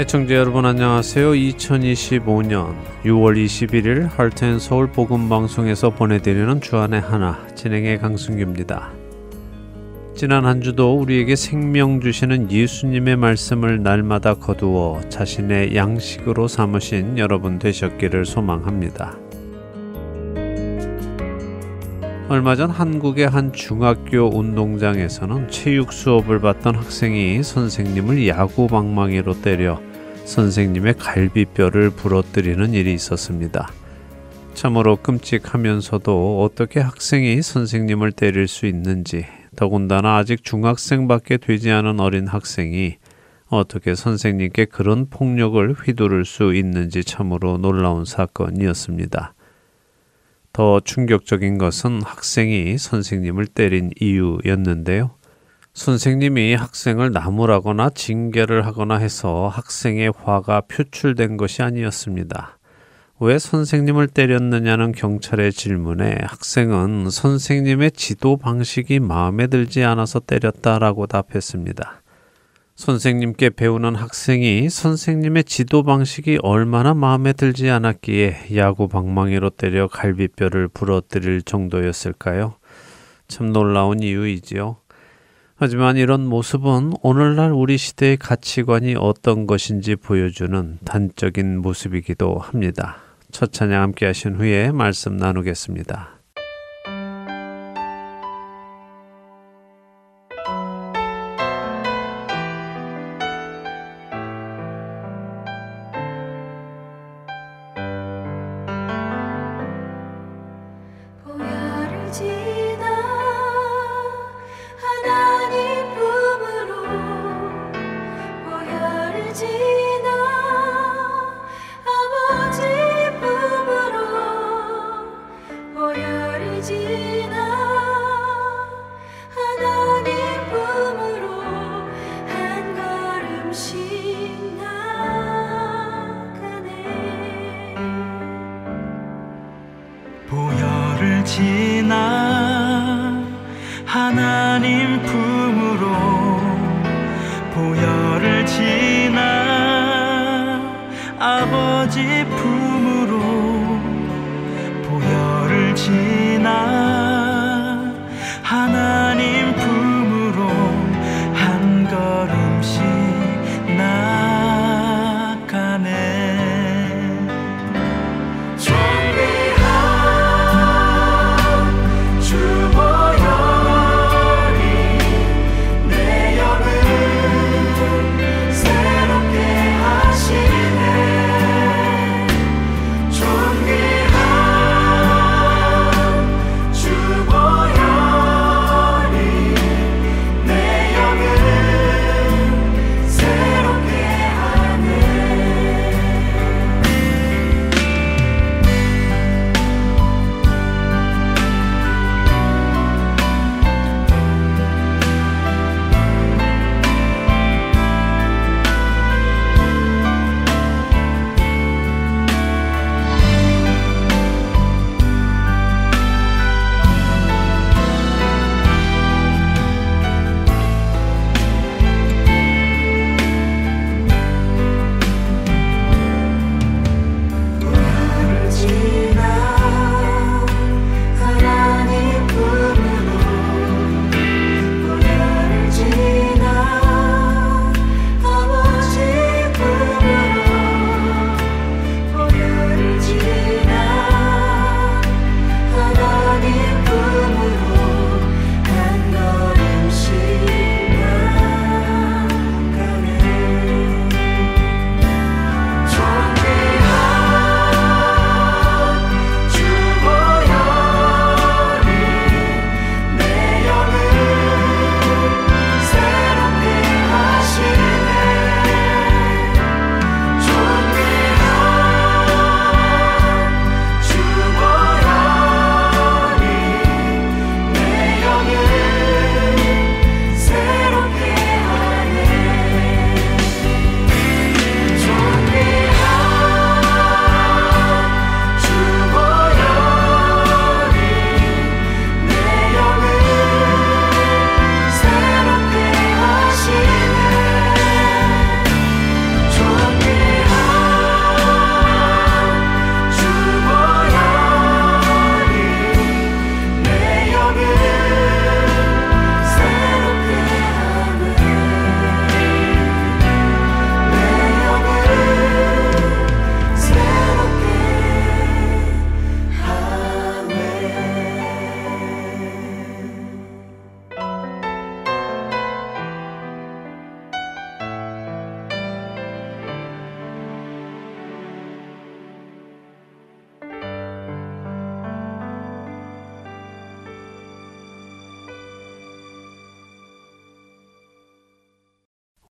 애청자 여러분 안녕하세요. 2025년 6월 21일 할텐서울 복음방송에서 보내드리는 주안의 하나 진행의 강승규입니다. 지난 한 주도 우리에게 생명 주시는 예수님의 말씀을 날마다 거두어 자신의 양식으로 삼으신 여러분 되셨기를 소망합니다. 얼마 전 한국의 한 중학교 운동장에서는 체육 수업을 받던 학생이 선생님을 야구방망이로 때려 선생님의 갈비뼈를 부러뜨리는 일이 있었습니다. 참으로 끔찍하면서도 어떻게 학생이 선생님을 때릴 수 있는지, 더군다나 아직 중학생밖에 되지 않은 어린 학생이 어떻게 선생님께 그런 폭력을 휘두를 수 있는지 참으로 놀라운 사건이었습니다. 더 충격적인 것은 학생이 선생님을 때린 이유였는데요. 선생님이 학생을 나무라거나 징계를 하거나 해서 학생의 화가 표출된 것이 아니었습니다. 왜 선생님을 때렸느냐는 경찰의 질문에 학생은 선생님의 지도 방식이 마음에 들지 않아서 때렸다라고 답했습니다. 선생님께 배우는 학생이 선생님의 지도 방식이 얼마나 마음에 들지 않았기에 야구 방망이로 때려 갈비뼈를 부러뜨릴 정도였을까요? 참 놀라운 이유이지요. 하지만 이런 모습은 오늘날 우리 시대의 가치관이 어떤 것인지 보여주는 단적인 모습이기도 합니다. 첫 찬양 함께 하신 후에 말씀 나누겠습니다.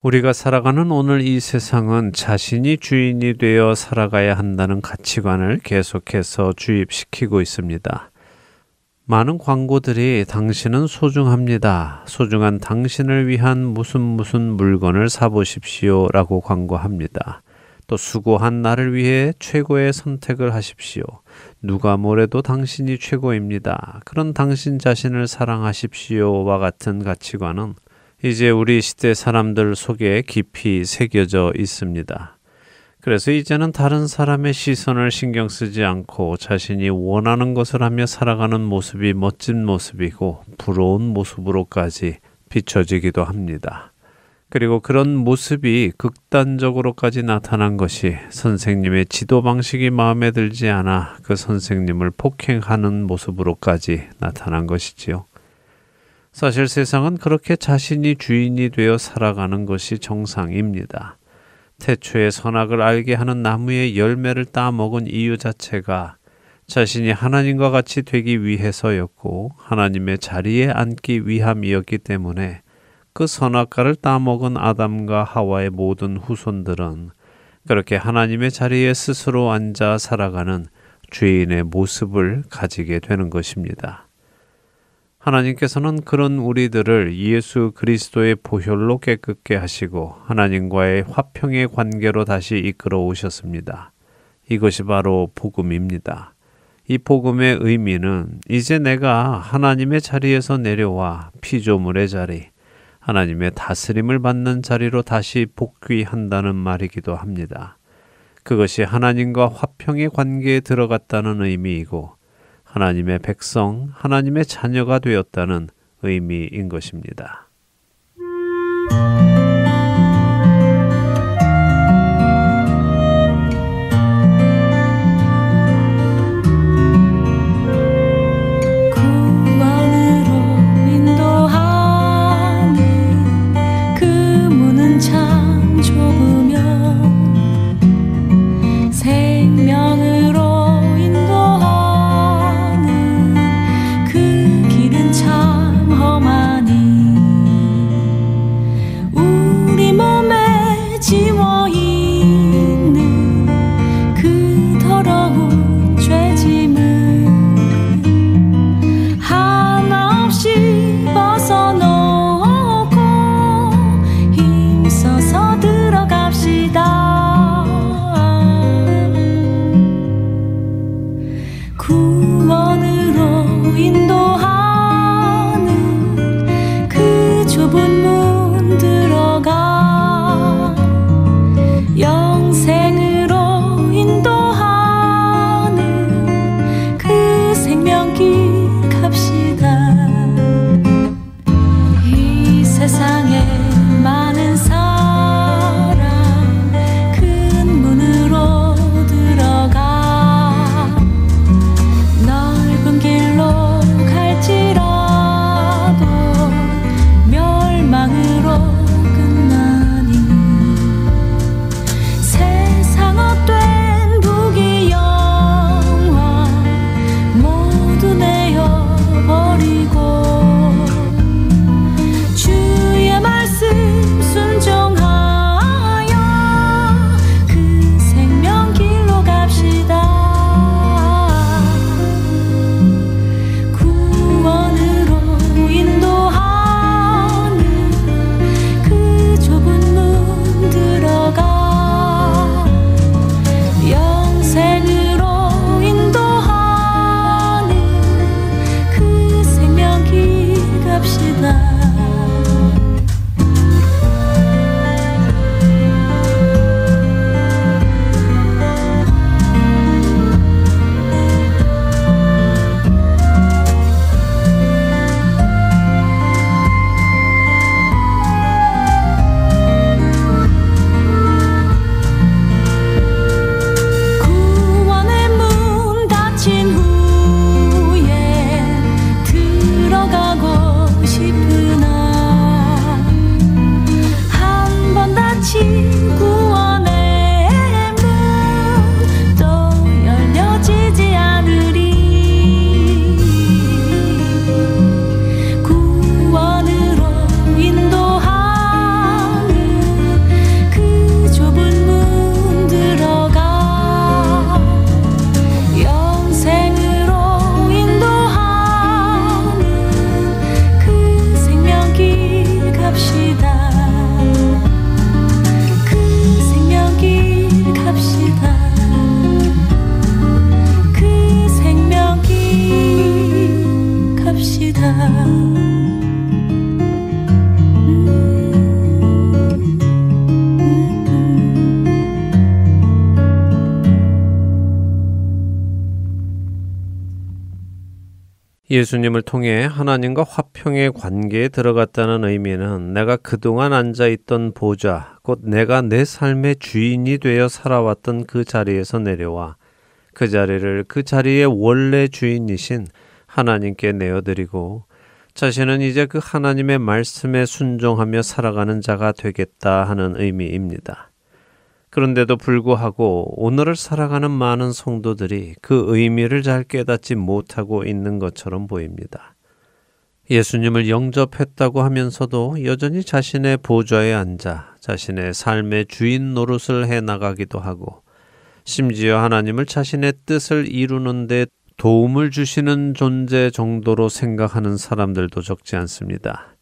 우리가 살아가는 오늘 이 세상은 자신이 주인이 되어 살아가야 한다는 가치관을 계속해서 주입시키고 있습니다. 많은 광고들이 당신은 소중합니다. 소중한 당신을 위한 무슨 물건을 사보십시오 라고 광고합니다. 또 수고한 나를 위해 최고의 선택을 하십시오. 누가 뭐래도 당신이 최고입니다. 그런 당신 자신을 사랑하십시오와 같은 가치관은 이제 우리 시대 사람들 속에 깊이 새겨져 있습니다. 그래서 이제는 다른 사람의 시선을 신경 쓰지 않고 자신이 원하는 것을 하며 살아가는 모습이 멋진 모습이고 부러운 모습으로까지 비춰지기도 합니다. 그리고 그런 모습이 극단적으로까지 나타난 것이 선생님의 지도 방식이 마음에 들지 않아 그 선생님을 폭행하는 모습으로까지 나타난 것이지요. 사실 세상은 그렇게 자신이 주인이 되어 살아가는 것이 정상입니다. 태초에 선악을 알게 하는 나무의 열매를 따먹은 이유 자체가 자신이 하나님과 같이 되기 위해서였고 하나님의 자리에 앉기 위함이었기 때문에 그 선악과를 따먹은 아담과 하와의 모든 후손들은 그렇게 하나님의 자리에 스스로 앉아 살아가는 죄인의 모습을 가지게 되는 것입니다. 하나님께서는 그런 우리들을 예수 그리스도의 보혈로 깨끗게 하시고 하나님과의 화평의 관계로 다시 이끌어 오셨습니다. 이것이 바로 복음입니다. 이 복음의 의미는 이제 내가 하나님의 자리에서 내려와 피조물의 자리, 하나님의 다스림을 받는 자리로 다시 복귀한다는 말이기도 합니다. 그것이 하나님과 화평의 관계에 들어갔다는 의미이고 하나님의 백성, 하나님의 자녀가 되었다는 의미인 것입니다. 그 길은 참 험하니 예수님을 통해 하나님과 화평의 관계에 들어갔다는 의미는 내가 그동안 앉아있던 보좌, 곧 내가 내 삶의 주인이 되어 살아왔던 그 자리에서 내려와 그 자리를 그 자리의 원래 주인이신 하나님께 내어드리고 자신은 이제 그 하나님의 말씀에 순종하며 살아가는 자가 되겠다 하는 의미입니다. 그런데도 불구하고 오늘을 살아가는 많은 성도들이 그 의미를 잘 깨닫지 못하고 있는 것처럼 보입니다. 예수님을 영접했다고 하면서도 여전히 자신의 보좌에 앉아 자신의 삶의 주인 노릇을 해나가기도 하고 심지어 하나님을 자신의 뜻을 이루는 데 도움을 주시는 존재 정도로 생각하는 사람들도 적지 않습니다.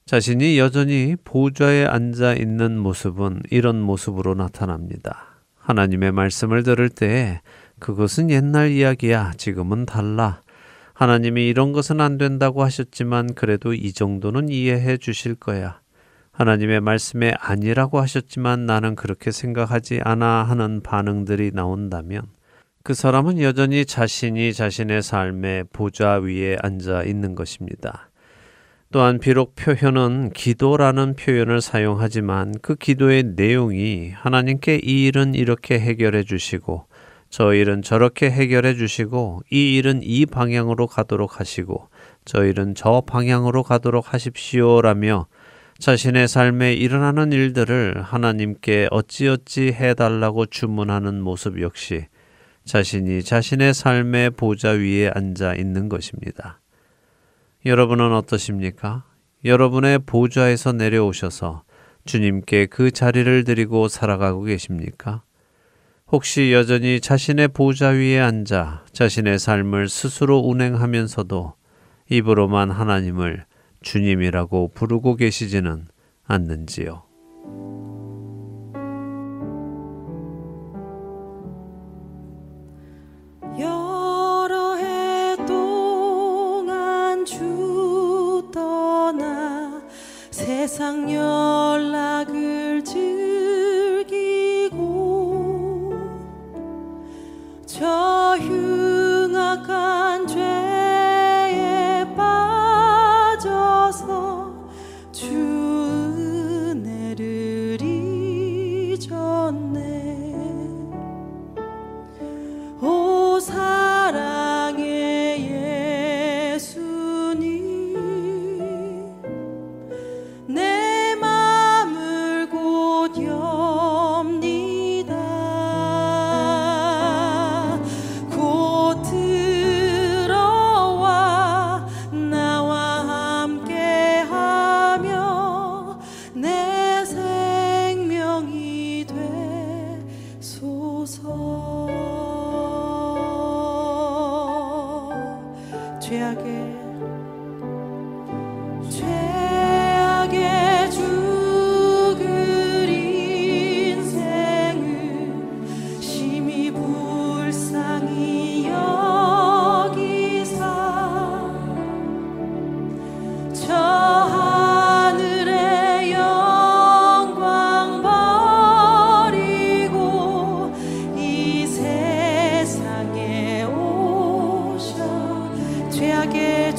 자신이 여전히 보좌에 앉아 있는 모습은 이런 모습으로 나타납니다. 하나님의 말씀을 들을 때에 그것은 옛날 이야기야. 지금은 달라. 하나님이 이런 것은 안 된다고 하셨지만 그래도 이 정도는 이해해 주실 거야. 하나님의 말씀에 아니라고 하셨지만 나는 그렇게 생각하지 않아 하는 반응들이 나온다면 그 사람은 여전히 자신이 자신의 삶의 보좌 위에 앉아 있는 것입니다. 또한 비록 표현은 기도라는 표현을 사용하지만 그 기도의 내용이 하나님께 이 일은 이렇게 해결해 주시고 저 일은 저렇게 해결해 주시고 이 일은 이 방향으로 가도록 하시고 저 일은 저 방향으로 가도록 하십시오라며 자신의 삶에 일어나는 일들을 하나님께 어찌어찌 해달라고 주문하는 모습 역시 자신이 자신의 삶의 보좌 위에 앉아 있는 것입니다. 여러분은 어떠십니까? 여러분의 보좌에서 내려오셔서 주님께 그 자리를 드리고 살아가고 계십니까? 혹시 여전히 자신의 보좌 위에 앉아 자신의 삶을 스스로 운행하면서도 입으로만 하나님을 주님이라고 부르고 계시지는 않는지요? 여러 해 동안 주 떠나 세상 연락을 즐기고 저 흉악한 죄에 빠져서 주 은혜를 잊었네. 오 사랑의 예수님 내 맘을 곧 엽니다. 곧 들어와 나와 함께하며 내 생명이 되소서. 죄악에 죽을 인생을 심히 불쌍히 여기사 저 하늘의 영광 버리고 이 세상에 오셔 죄악의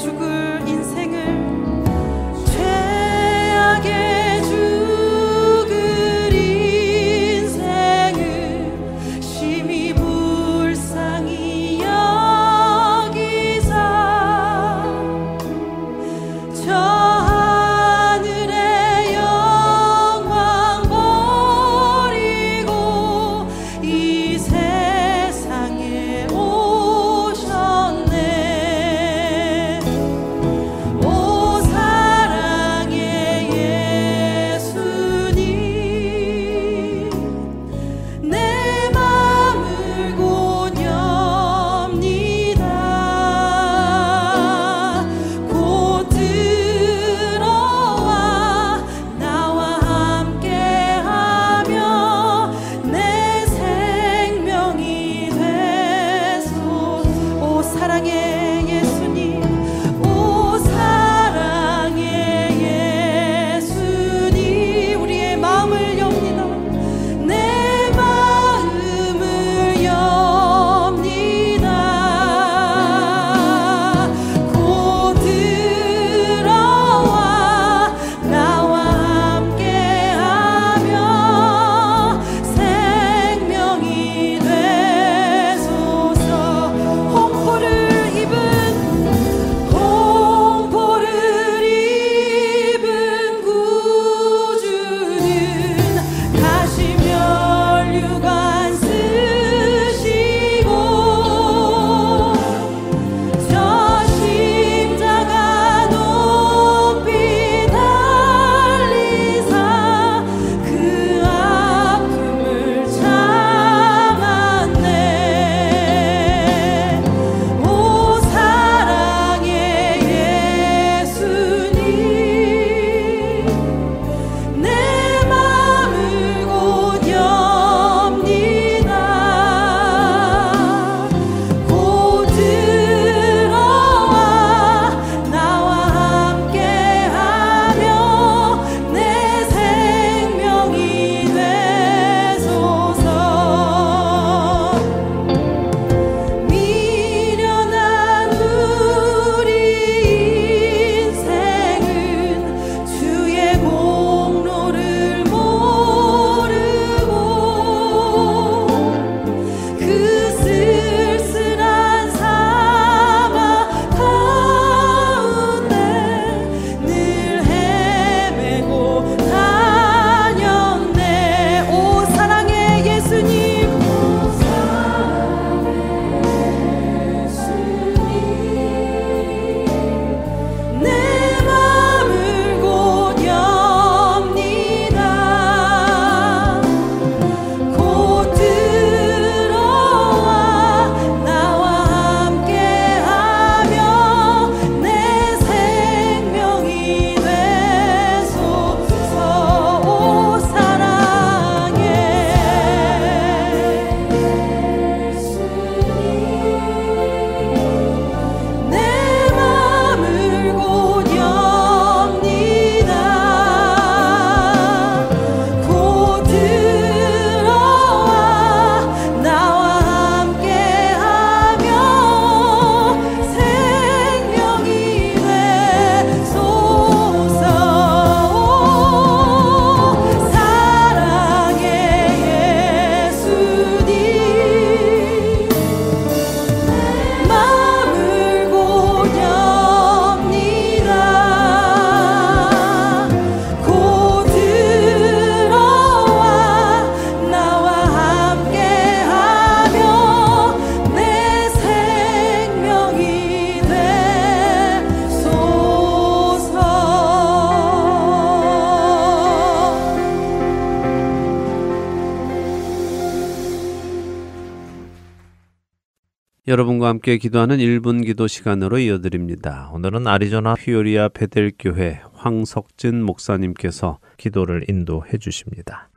여러분과 함께 기도하는 1분 기도 시간으로 이어드립니다. 오늘은 아리조나 피오리아 베델교회 황석진 목사님께서 기도를 인도해 주십니다.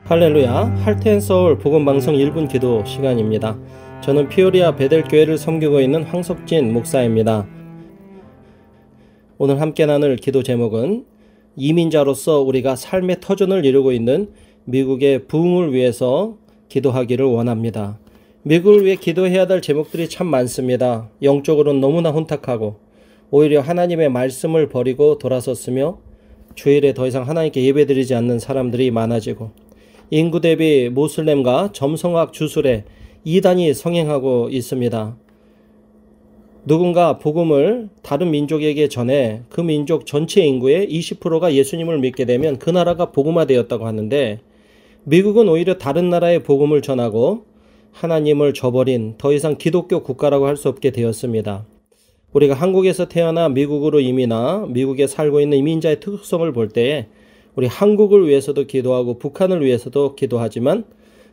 할렐루야, 할텐서울 복음방송 1분 기도 시간입니다. 저는 피오리아 베델교회를 섬기고 있는 황석진 목사입니다. 오늘 함께 나눌 기도 제목은 이민자로서 우리가 삶의 터전을 이루고 있는 미국의 부흥을 위해서 기도하기를 원합니다. 미국을 위해 기도해야 될 제목들이 참 많습니다. 영적으로는 너무나 혼탁하고 오히려 하나님의 말씀을 버리고 돌아섰으며 주일에 더 이상 하나님께 예배드리지 않는 사람들이 많아지고 인구 대비 모슬렘과 점성학 주술에 이단이 성행하고 있습니다. 누군가 복음을 다른 민족에게 전해 그 민족 전체 인구의 20%가 예수님을 믿게 되면 그 나라가 복음화되었다고 하는데, 미국은 오히려 다른 나라에 복음을 전하고 하나님을 저버린 더 이상 기독교 국가라고 할 수 없게 되었습니다. 우리가 한국에서 태어나 미국으로 이민하 미국에 살고 있는 이민자의 특성을 볼 때에 우리 한국을 위해서도 기도하고 북한을 위해서도 기도하지만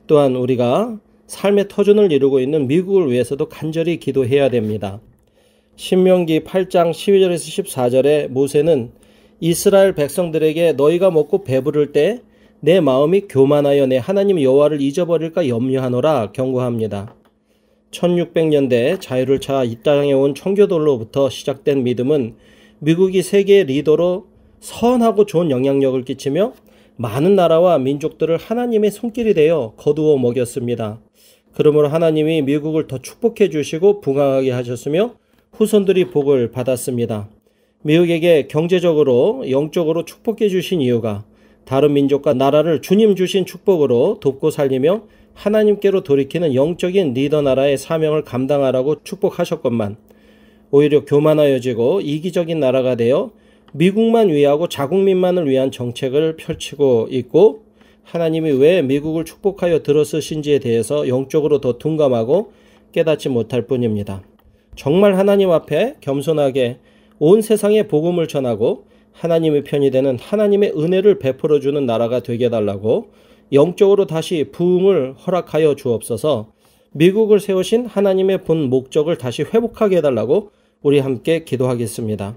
또한 우리가 삶의 터전을 이루고 있는 미국을 위해서도 간절히 기도해야 됩니다. 신명기 8장 12절에서 14절에 모세는 이스라엘 백성들에게 너희가 먹고 배부를 때 내 마음이 교만하여 내 하나님 여호와를 잊어버릴까 염려하노라 경고합니다. 1600년대 자유를 찾아 이 땅에 온 청교도로부터 시작된 믿음은 미국이 세계의 리더로 선하고 좋은 영향력을 끼치며 많은 나라와 민족들을 하나님의 손길이 되어 거두어 먹였습니다. 그러므로 하나님이 미국을 더 축복해 주시고 부강하게 하셨으며 후손들이 복을 받았습니다. 미국에게 경제적으로 영적으로 축복해 주신 이유가 다른 민족과 나라를 주님 주신 축복으로 돕고 살리며 하나님께로 돌이키는 영적인 리더 나라의 사명을 감당하라고 축복하셨건만 오히려 교만하여지고 이기적인 나라가 되어 미국만 위하고 자국민만을 위한 정책을 펼치고 있고, 하나님이 왜 미국을 축복하여 들어서신지에 대해서 영적으로 더 둔감하고 깨닫지 못할 뿐입니다. 정말 하나님 앞에 겸손하게 온 세상에 복음을 전하고 하나님의 편이 되는 하나님의 은혜를 베풀어주는 나라가 되게 해달라고 영적으로 다시 부흥을 허락하여 주옵소서. 미국을 세우신 하나님의 본 목적을 다시 회복하게 해달라고 우리 함께 기도하겠습니다.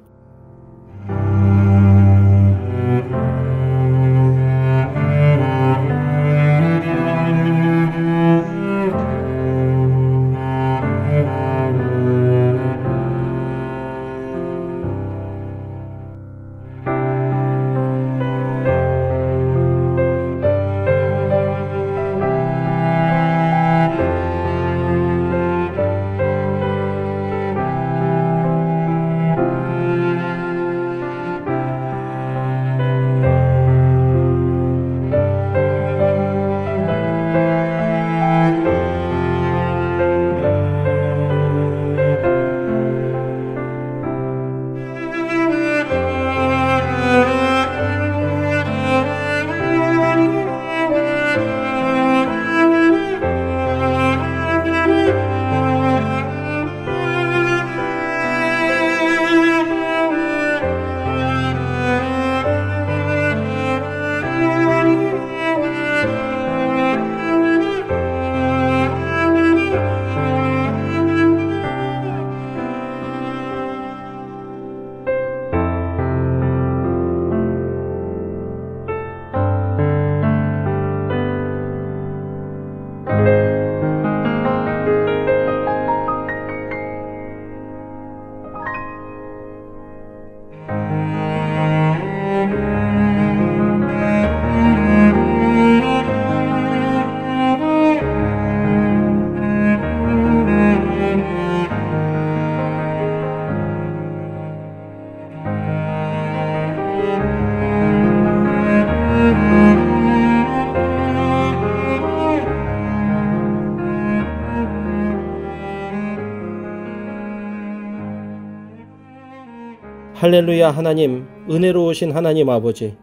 할렐루야. 하나님, 은혜로우신 하나님 아버지,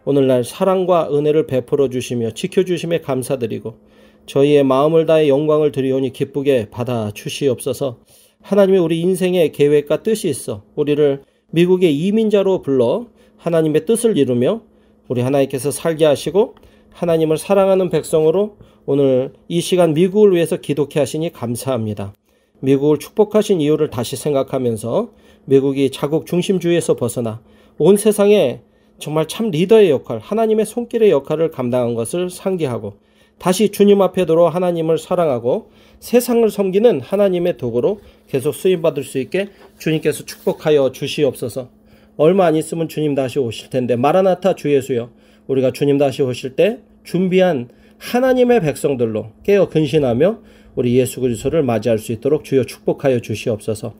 오늘날 사랑과 은혜를 베풀어 주시며 지켜주심에 감사드리고 저희의 마음을 다해 영광을 드리오니 기쁘게 받아 주시옵소서. 하나님이 우리 인생의 계획과 뜻이 있어 우리를 미국의 이민자로 불러 하나님의 뜻을 이루며 우리 하나님께서 살게 하시고 하나님을 사랑하는 백성으로 오늘 이 시간 미국을 위해서 기도케 하시니 감사합니다. 미국을 축복하신 이유를 다시 생각하면서 미국이 자국 중심주의에서 벗어나 온 세상에 정말 참 리더의 역할, 하나님의 손길의 역할을 감당한 것을 상기하고 다시 주님 앞에 들어 하나님을 사랑하고 세상을 섬기는 하나님의 도구로 계속 쓰임받을 수 있게 주님께서 축복하여 주시옵소서. 얼마 안 있으면 주님 다시 오실 텐데 마라나타 주 예수여, 우리가 주님 다시 오실 때 준비한 하나님의 백성들로 깨어 근신하며 우리 예수 그리스도를 맞이할 수 있도록 주여 축복하여 주시옵소서.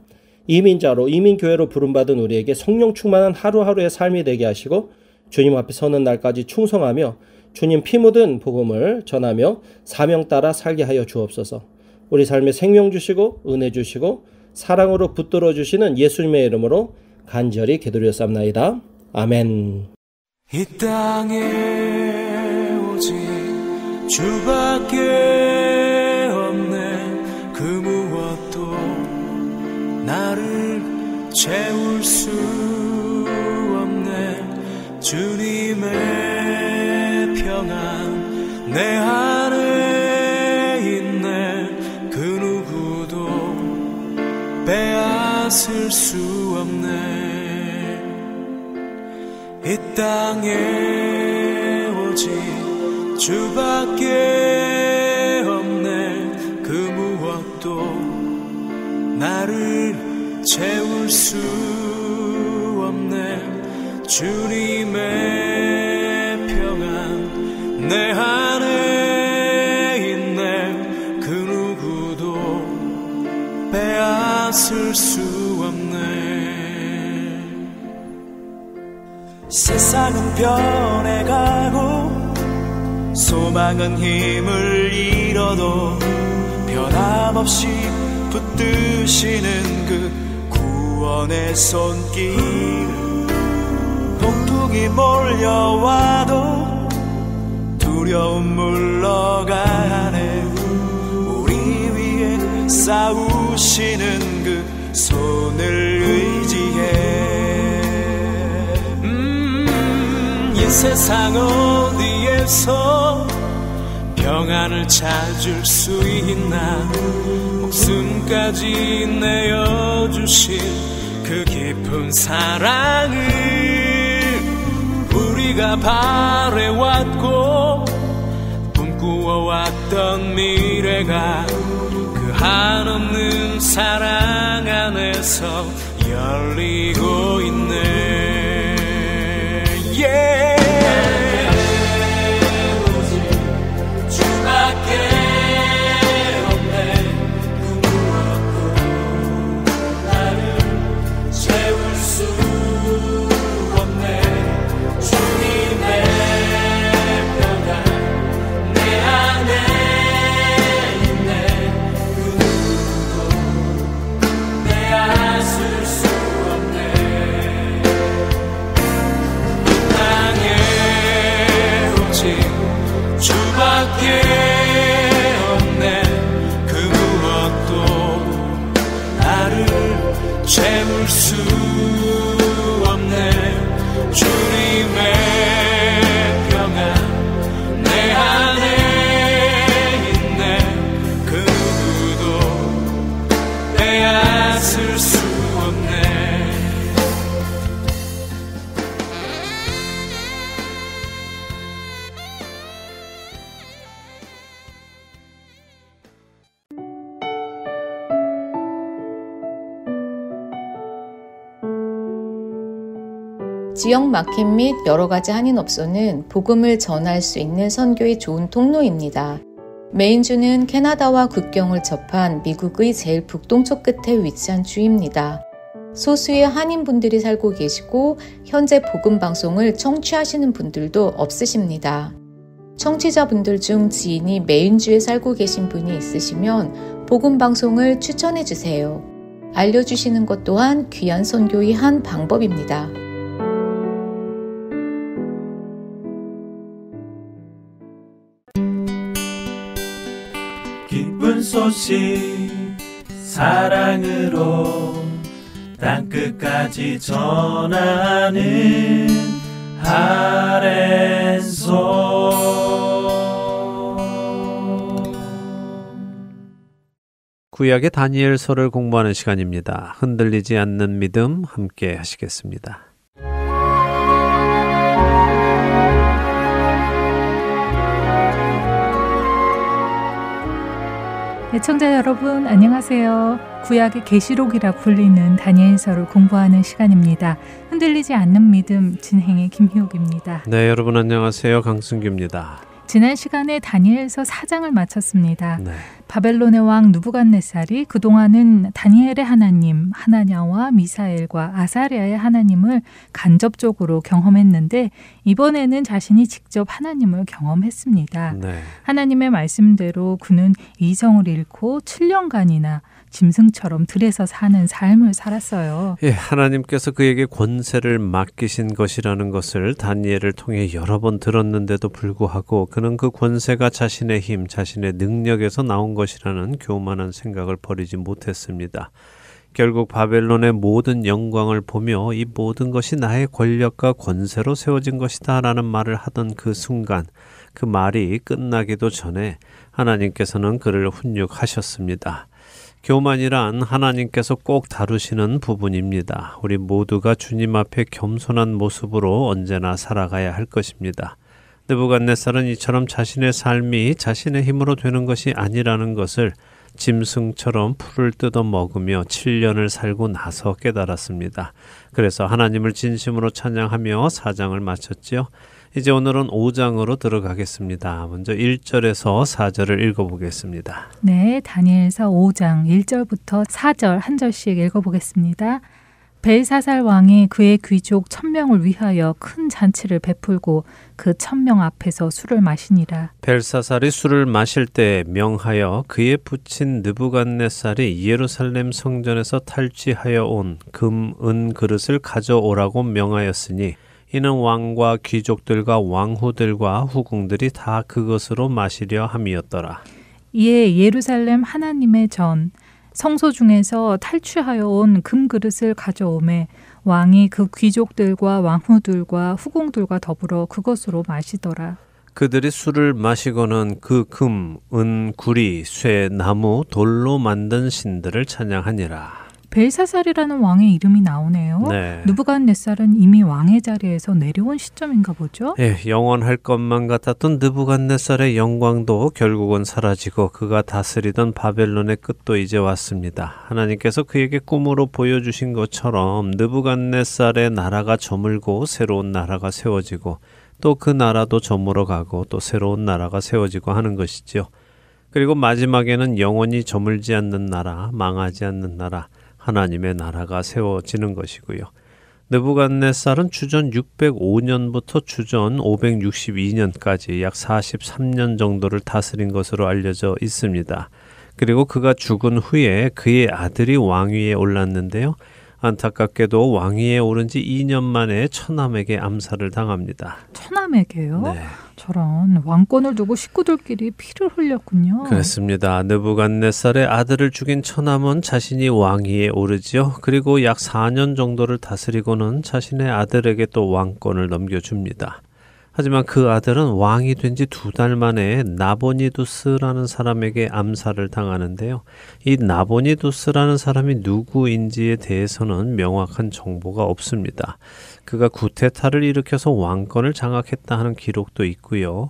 이민자로 이민교회로 부름받은 우리에게 성령 충만한 하루하루의 삶이 되게 하시고 주님 앞에 서는 날까지 충성하며 주님 피 묻은 복음을 전하며 사명 따라 살게 하여 주옵소서. 우리 삶에 생명 주시고 은혜 주시고 사랑으로 붙들어 주시는 예수님의 이름으로 간절히 기도드렸사옵나이다. 아멘. 이 땅에 오직 주밖에 없네. 그 무엇도 나를 채울 수 없네. 주님의 평안 내 안에 있네. 그 누구도 빼앗을 수 없네. 이 땅에 오직 주밖에 없네. 그 무엇도 나를 채울 수 없네. 주님의 평안 내 안에 있네. 그 누구도 빼앗을 수 없네. 세상은 변해가고 소망은 힘을 잃어도 변함없이 붙드시는 그 구원의 손길. 폭풍이 몰려와도 두려움 물러가네. 우리 위에 싸우시는 그 손을 의지해. 이 세상 어디에서 평안을 찾을 수 있나. 목숨까지 내어주신 그 깊은 사랑을 우리가 바래왔고 꿈꾸어왔던 미래가 그 한없는 사랑 안에서 열리고 있네. Yeah. 채울 수 없네. 주님의 평안 내 안에 있네. 그 누구도 빼앗을 수 없네. 지역 마켓 및 여러 가지 한인업소는 복음을 전할 수 있는 선교의 좋은 통로입니다. 메인주는 캐나다와 국경을 접한 미국의 제일 북동쪽 끝에 위치한 주입니다. 소수의 한인분들이 살고 계시고 현재 복음 방송을 청취하시는 분들도 없으십니다. 청취자분들 중 지인이 메인주에 살고 계신 분이 있으시면 복음 방송을 추천해 주세요. 알려주시는 것 또한 귀한 선교의 한 방법입니다. 기쁜 소식 사랑으로 땅끝까지 전하는 구약의 다니엘서를 공부하는 시간입니다. 흔들리지 않는 믿음 함께 하시겠습니다. 애청자 여러분 안녕하세요. 구약의 계시록이라 불리는 다니엘서를 공부하는 시간입니다. 흔들리지 않는 믿음 진행의 김희옥입니다. 네, 여러분 안녕하세요. 강승규입니다. 지난 시간에 다니엘서 4장을 마쳤습니다. 네. 바벨론의 왕 느부갓네살이 그동안은 다니엘의 하나님 하나냐와 미사엘과 아사랴의 하나님을 간접적으로 경험했는데 이번에는 자신이 직접 하나님을 경험했습니다. 네. 하나님의 말씀대로 그는 이성을 잃고 7년간이나 짐승처럼 들에서 사는 삶을 살았어요. 예, 하나님께서 그에게 권세를 맡기신 것이라는 것을 다니엘을 통해 여러 번 들었는데도 불구하고 그는 그 권세가 자신의 힘, 자신의 능력에서 나온 것이라는 교만한 생각을 버리지 못했습니다. 결국 바벨론의 모든 영광을 보며 이 모든 것이 나의 권력과 권세로 세워진 것이다 라는 말을 하던 그 순간, 그 말이 끝나기도 전에 하나님께서는 그를 훈육하셨습니다. 교만이란 하나님께서 꼭 다루시는 부분입니다. 우리 모두가 주님 앞에 겸손한 모습으로 언제나 살아가야 할 것입니다. 느부갓네살은 이처럼 자신의 삶이 자신의 힘으로 되는 것이 아니라는 것을 짐승처럼 풀을 뜯어 먹으며 7년을 살고 나서 깨달았습니다. 그래서 하나님을 진심으로 찬양하며 4장을 마쳤지요. 이제 오늘은 5장으로 들어가겠습니다. 먼저 1절에서 4절을 읽어보겠습니다. 네, 다니엘서 5장 1절부터 4절 한 절씩 읽어보겠습니다. 벨사살 왕이 그의 귀족 1000명을 위하여 큰 잔치를 베풀고 그 1000명 앞에서 술을 마시니라. 벨사살이 술을 마실 때 명하여 그의 부친 느부갓네살이 예루살렘 성전에서 탈취하여 온 금, 은 그릇을 가져오라고 명하였으니 이는 왕과 귀족들과 왕후들과 후궁들이 다 그것으로 마시려 함이었더라. 이에 예루살렘 하나님의 전 성소 중에서 탈취하여 온 금그릇을 가져오매 왕이 그 귀족들과 왕후들과 후궁들과 더불어 그것으로 마시더라. 그들이 술을 마시고는 그 금, 은, 구리, 쇠, 나무, 돌로 만든 신들을 찬양하니라. 벨사살이라는 왕의 이름이 나오네요. 네. 느부갓네살은 이미 왕의 자리에서 내려온 시점인가 보죠? 예, 영원할 것만 같았던 느부갓네살의 영광도 결국은 사라지고 그가 다스리던 바벨론의 끝도 이제 왔습니다. 하나님께서 그에게 꿈으로 보여주신 것처럼 느부갓네살의 나라가 저물고 새로운 나라가 세워지고 또 그 나라도 저물어 가고 또 새로운 나라가 세워지고 하는 것이죠. 그리고 마지막에는 영원히 저물지 않는 나라, 망하지 않는 나라, 하나님의 나라가 세워지는 것이고요. 느부갓네살은 주전 605년부터 주전 562년까지 약 43년 정도를 다스린 것으로 알려져 있습니다. 그리고 그가 죽은 후에 그의 아들이 왕위에 올랐는데요. 안타깝게도 왕위에 오른 지 2년 만에 처남에게 암살을 당합니다. 처남에게요? 네. 저런 왕권을 두고 식구들끼리 피를 흘렸군요. 그렇습니다. 느부갓네살의 아들을 죽인 처남은 자신이 왕위에 오르지요. 그리고 약 4년 정도를 다스리고는 자신의 아들에게 또 왕권을 넘겨줍니다. 하지만 그 아들은 왕이 된 지 2달 만에 나보니두스라는 사람에게 암살을 당하는데요. 이 나보니두스라는 사람이 누구인지에 대해서는 명확한 정보가 없습니다. 그가 구테타를 일으켜서 왕권을 장악했다 하는 기록도 있고요.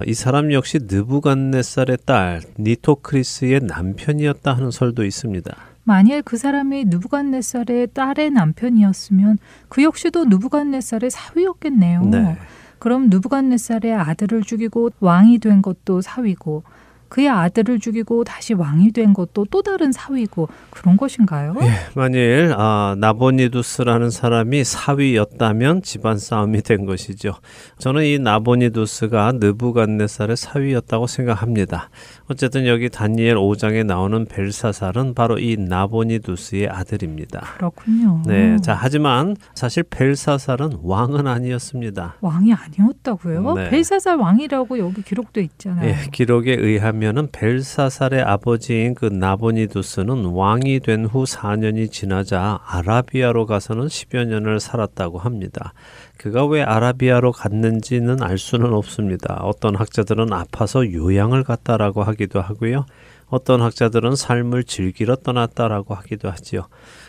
이 사람 역시 느부갓네살의 딸 니토크리스의 남편이었다 하는 설도 있습니다. 만일 그 사람이 느부갓네살의 딸의 남편이었으면 그 역시도 느부갓네살의 사위였겠네요. 네. 그럼 느부갓네살의 아들을 죽이고 왕이 된 것도 사위고 그의 아들을 죽이고 다시 왕이 된 것도 또 다른 사위고 그런 것인가요? 예, 만일 나보니두스라는 사람이 사위였다면 집안 싸움이 된 것이죠. 저는 이 나보니두스가 느부갓네살의 사위였다고 생각합니다. 어쨌든 여기 다니엘 5장에 나오는 벨사살은 바로 이 나보니두스의 아들입니다. 그렇군요. 네, 자 하지만 사실 벨사살은 왕은 아니었습니다. 왕이 아니었다고요? 네. 벨사살 왕이라고 여기 기록돼 있잖아요. 예, 기록에 의하면 의하면은 벨사살의 아버지인 그 나보니두스는 왕이 된 후 4년이 지나자 아라비아로 가서는 10여 년을 살았다고 합니다. 그가 왜 아라비아로 갔는지는 알 수는 없습니다. 어떤 학자들은 아파서 요양을 갔다라고 하기도 하고요. 어떤 학자들은 삶을 즐기러 떠났다라고 하기도 하지요.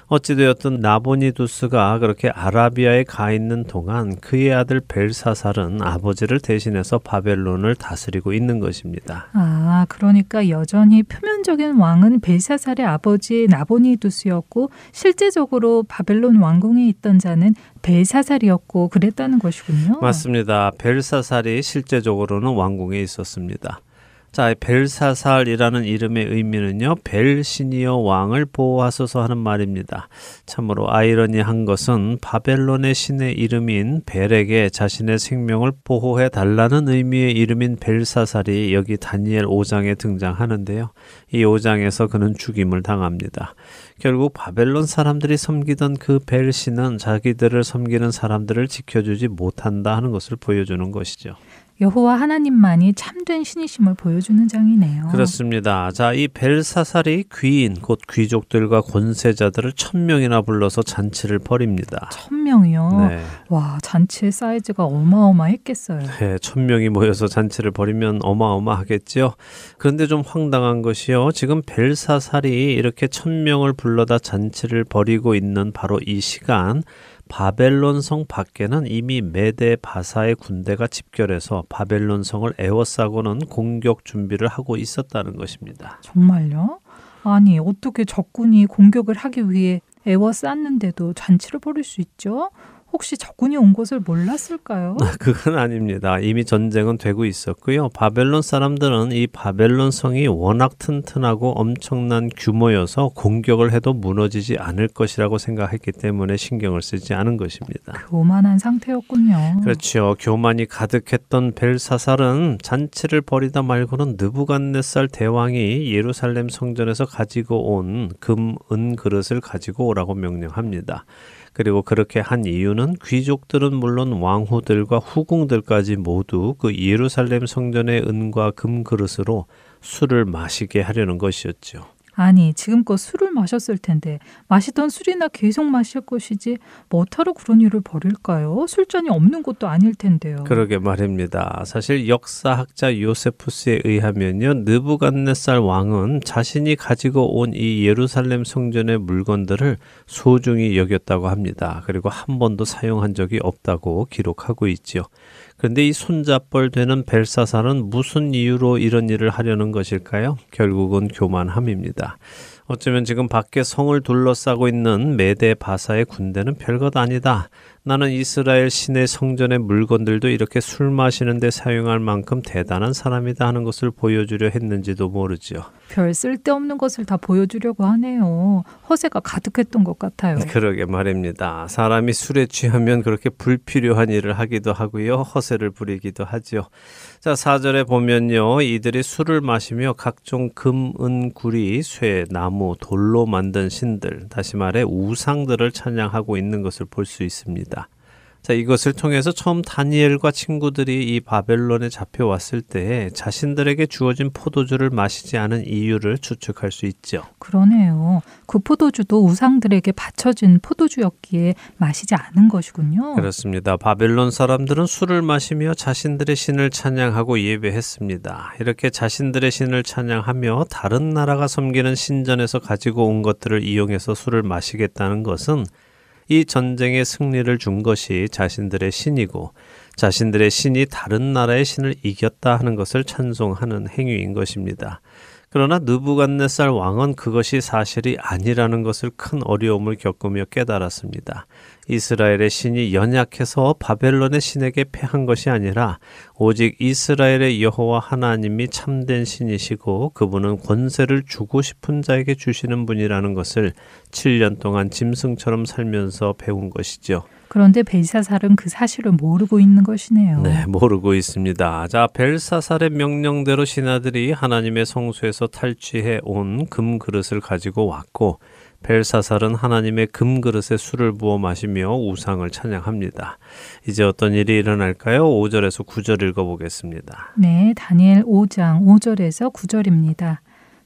어찌되었든 나보니두스가 그렇게 아라비아에 가 있는 동안 그의 아들 벨사살은 아버지를 대신해서 바벨론을 다스리고 있는 것입니다. 아, 그러니까 여전히 표면적인 왕은 벨사살의 아버지 나보니두스였고 실제적으로 바벨론 왕궁에 있던 자는 벨사살이었고 그랬다는 것이군요. 맞습니다. 벨사살이 실제적으로는 왕궁에 있었습니다. 자, 벨사살이라는 이름의 의미는요, 벨 신이여 왕을 보호하소서 하는 말입니다. 참으로 아이러니한 것은 바벨론의 신의 이름인 벨에게 자신의 생명을 보호해 달라는 의미의 이름인 벨사살이 여기 다니엘 5장에 등장하는데요. 이 5장에서 그는 죽임을 당합니다. 결국 바벨론 사람들이 섬기던 그 벨 신은 자기들을 섬기는 사람들을 지켜주지 못한다 하는 것을 보여주는 것이죠. 여호와 하나님만이 참된 신이심을 보여주는 장이네요. 그렇습니다. 자, 이 벨사살이 귀인, 곧 귀족들과 권세자들을 1000명이나 불러서 잔치를 벌입니다. 1000명이요? 네. 와, 잔치의 사이즈가 어마어마했겠어요. 네, 1000명이 모여서 잔치를 벌이면 어마어마하겠죠. 그런데 좀 황당한 것이요. 지금 벨사살이 이렇게 1000명을 불러다 잔치를 벌이고 있는 바로 이 시간, 바벨론 성 밖에는 이미 메데 바사의 군대가 집결해서 바벨론 성을 에워싸고는 공격 준비를 하고 있었다는 것입니다. 정말요? 아니, 어떻게 적군이 공격을 하기 위해 에워쌌는데도 잔치를 벌일 수 있죠? 혹시 적군이 온 것을 몰랐을까요? 그건 아닙니다. 이미 전쟁은 되고 있었고요. 바벨론 사람들은 이 바벨론 성이 워낙 튼튼하고 엄청난 규모여서 공격을 해도 무너지지 않을 것이라고 생각했기 때문에 신경을 쓰지 않은 것입니다. 교만한 상태였군요. 그렇죠. 교만이 가득했던 벨사살은 잔치를 벌이다 말고는 느부갓네살 대왕이 예루살렘 성전에서 가지고 온 금, 은 그릇을 가지고 오라고 명령합니다. 그리고 그렇게 한 이유는 귀족들은 물론 왕후들과 후궁들까지 모두 그 예루살렘 성전의 은과 금 그릇으로 술을 마시게 하려는 것이었죠. 아니, 지금껏 술을 마셨을 텐데 마시던 술이나 계속 마실 것이지 뭐하러 그런 일을 벌일까요? 술잔이 없는 것도 아닐 텐데요. 그러게 말입니다. 사실 역사학자 요세푸스에 의하면요, 느부갓네살 왕은 자신이 가지고 온 이 예루살렘 성전의 물건들을 소중히 여겼다고 합니다. 그리고 한 번도 사용한 적이 없다고 기록하고 있죠. 그런데 이 손잡벌 되는 벨사살은 무슨 이유로 이런 일을 하려는 것일까요? 결국은 교만함입니다. 어쩌면 지금 밖에 성을 둘러싸고 있는 메데 바사의 군대는 별것 아니다. 나는 이스라엘 신의 성전의 물건들도 이렇게 술 마시는데 사용할 만큼 대단한 사람이다 하는 것을 보여주려 했는지도 모르죠. 별 쓸데없는 것을 다 보여주려고 하네요. 허세가 가득했던 것 같아요. 그러게 말입니다. 사람이 술에 취하면 그렇게 불필요한 일을 하기도 하고요. 허세를 부리기도 하죠. 자, 4절에 보면요. 이들이 술을 마시며 각종 금, 은, 구리, 쇠, 나무, 돌로 만든 신들, 다시 말해 우상들을 찬양하고 있는 것을 볼 수 있습니다. 자, 이것을 통해서 처음 다니엘과 친구들이 이 바벨론에 잡혀왔을 때 자신들에게 주어진 포도주를 마시지 않은 이유를 추측할 수 있죠. 그러네요. 그 포도주도 우상들에게 바쳐진 포도주였기에 마시지 않은 것이군요. 그렇습니다. 바벨론 사람들은 술을 마시며 자신들의 신을 찬양하고 예배했습니다. 이렇게 자신들의 신을 찬양하며 다른 나라가 섬기는 신전에서 가지고 온 것들을 이용해서 술을 마시겠다는 것은 이 전쟁의 승리를 준 것이 자신들의 신이고 자신들의 신이 다른 나라의 신을 이겼다 하는 것을 찬송하는 행위인 것입니다. 그러나 느부갓네살 왕은 그것이 사실이 아니라는 것을 큰 어려움을 겪으며 깨달았습니다. 이스라엘의 신이 연약해서 바벨론의 신에게 패한 것이 아니라 오직 이스라엘의 여호와 하나님이 참된 신이시고 그분은 권세를 주고 싶은 자에게 주시는 분이라는 것을 7년 동안 짐승처럼 살면서 배운 것이죠. 그런데 벨사살은 그 사실을 모르고 있는 것이네요. 네, 모르고 있습니다. 자, 벨사살의 명령대로 신하들이 하나님의 성소에서 탈취해 온 금 그릇을 가지고 왔고 벨사살은 하나님의 금그릇에 술을 부어 마시며 우상을 찬양합니다. 이제 어떤 일이 일어날까요? 5절에서 9절 읽어보겠습니다. 네, 다니엘 5장 5절에서 9절입니다.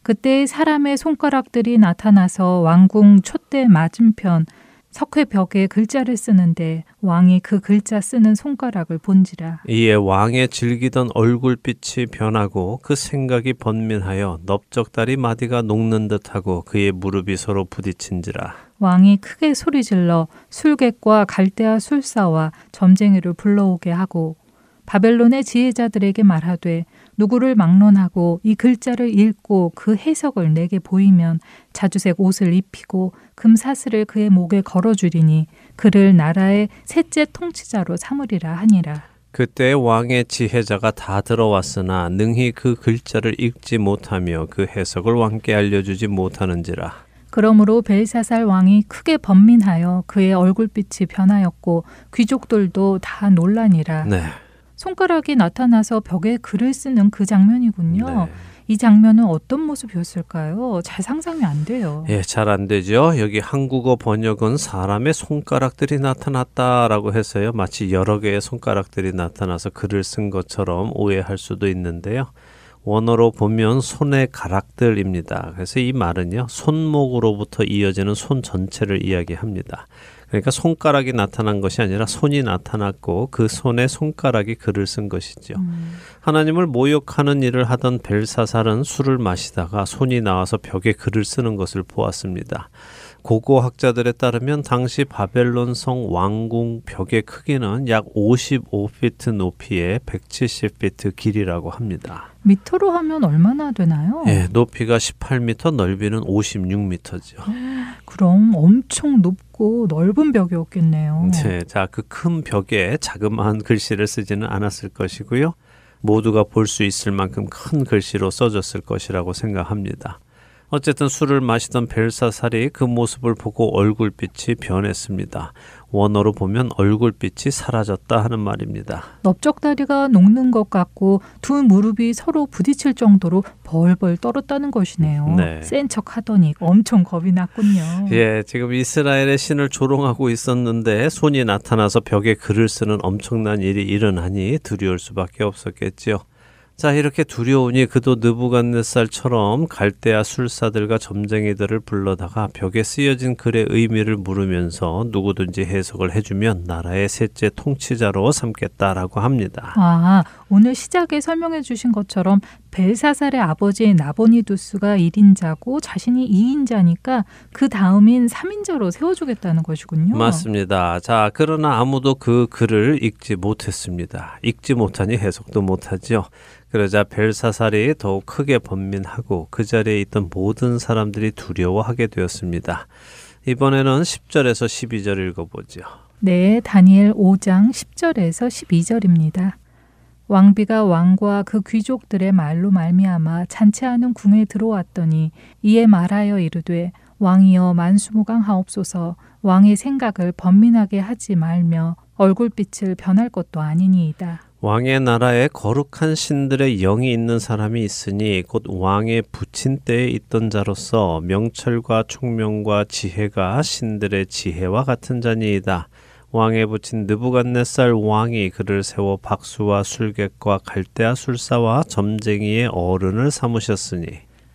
그때 사람의 손가락들이 나타나서 왕궁 촛대 맞은편 석회 벽에 글자를 쓰는데 왕이 그 글자 쓰는 손가락을 본지라. 이에 왕의 즐기던 얼굴빛이 변하고 그 생각이 번민하여 넓적다리 마디가 녹는 듯하고 그의 무릎이 서로 부딪힌지라. 왕이 크게 소리질러 술객과 갈대아 술사와 점쟁이를 불러오게 하고 바벨론의 지혜자들에게 말하되 누구를 막론하고 이 글자를 읽고 그 해석을 내게 보이면 자주색 옷을 입히고 금사슬을 그의 목에 걸어주리니 그를 나라의 셋째 통치자로 삼으리라 하니라. 그때 왕의 지혜자가 다 들어왔으나 능히 그 글자를 읽지 못하며 그 해석을 왕께 알려주지 못하는지라. 그러므로 벨사살 왕이 크게 번민하여 그의 얼굴빛이 변하였고 귀족들도 다 놀라니라. 네. 손가락이 나타나서 벽에 글을 쓰는 그 장면이군요. 네. 이 장면은 어떤 모습이었을까요? 잘 상상이 안 돼요. 예, 잘 안 되죠. 여기 한국어 번역은 사람의 손가락들이 나타났다라고 해서요. 마치 여러 개의 손가락들이 나타나서 글을 쓴 것처럼 오해할 수도 있는데요. 원어로 보면 손의 가락들입니다. 그래서 이 말은요. 손목으로부터 이어지는 손 전체를 이야기합니다. 그러니까 손가락이 나타난 것이 아니라 손이 나타났고 그 손에 손가락이 글을 쓴 것이죠. 하나님을 모욕하는 일을 하던 벨사살은 술을 마시다가 손이 나와서 벽에 글을 쓰는 것을 보았습니다. 고고학자들에 따르면 당시 바벨론 성 왕궁 벽의 크기는 약 55피트 높이에 170피트 길이라고 합니다. 미터로 하면 얼마나 되나요? 예, 높이가 18m, 넓이는 56m죠. 그럼 엄청 높고 넓은 벽이었겠네요. 네, 자, 그 큰 벽에 자그마한 글씨를 쓰지는 않았을 것이고요. 모두가 볼 수 있을 만큼 큰 글씨로 써졌을 것이라고 생각합니다. 어쨌든 술을 마시던 벨사살이 그 모습을 보고 얼굴빛이 변했습니다. 원어로 보면 얼굴빛이 사라졌다 하는 말입니다. 넓적다리가 녹는 것 같고 두 무릎이 서로 부딪힐 정도로 벌벌 떨었다는 것이네요. 네. 센 척 하더니 엄청 겁이 났군요. 예, 지금 이스라엘의 신을 조롱하고 있었는데 손이 나타나서 벽에 글을 쓰는 엄청난 일이 일어나니 두려울 수밖에 없었겠지요. 자, 이렇게 두려우니 그도 느부갓네살처럼 갈대아 술사들과 점쟁이들을 불러다가 벽에 쓰여진 글의 의미를 물으면서 누구든지 해석을 해주면 나라의 셋째 통치자로 삼겠다라고 합니다. 아, 오늘 시작에 설명해 주신 것처럼 벨사살의 아버지 나보니두스가 1인자고 자신이 2인자니까 그 다음인 3인자로 세워주겠다는 것이군요. 맞습니다. 자, 그러나 아무도 그 글을 읽지 못했습니다. 읽지 못하니 해석도 못하죠. 그러자 벨사살이 더욱 크게 번민하고 그 자리에 있던 모든 사람들이 두려워하게 되었습니다. 이번에는 10절에서 12절 읽어보죠. 네, 다니엘 5장 10절에서 12절입니다. 왕비가 왕과 그 귀족들의 말로 말미암아 잔치하는 궁에 들어왔더니 이에 말하여 이르되 왕이여 만수무강하옵소서. 왕의 생각을 번민하게 하지 말며 얼굴빛을 변할 것도 아니니이다. 왕의 나라에 거룩한 신들의 영이 있는 사람이 있으니 곧 왕의 부친 때에 있던 자로서 명철과 총명과 지혜가 신들의 지혜와 같은 자니이다. 왕의 부친 느부갓네살 왕이 그를 세워 박수와 술객과 갈대아 술사와 점쟁이의 어른을 삼으셨으니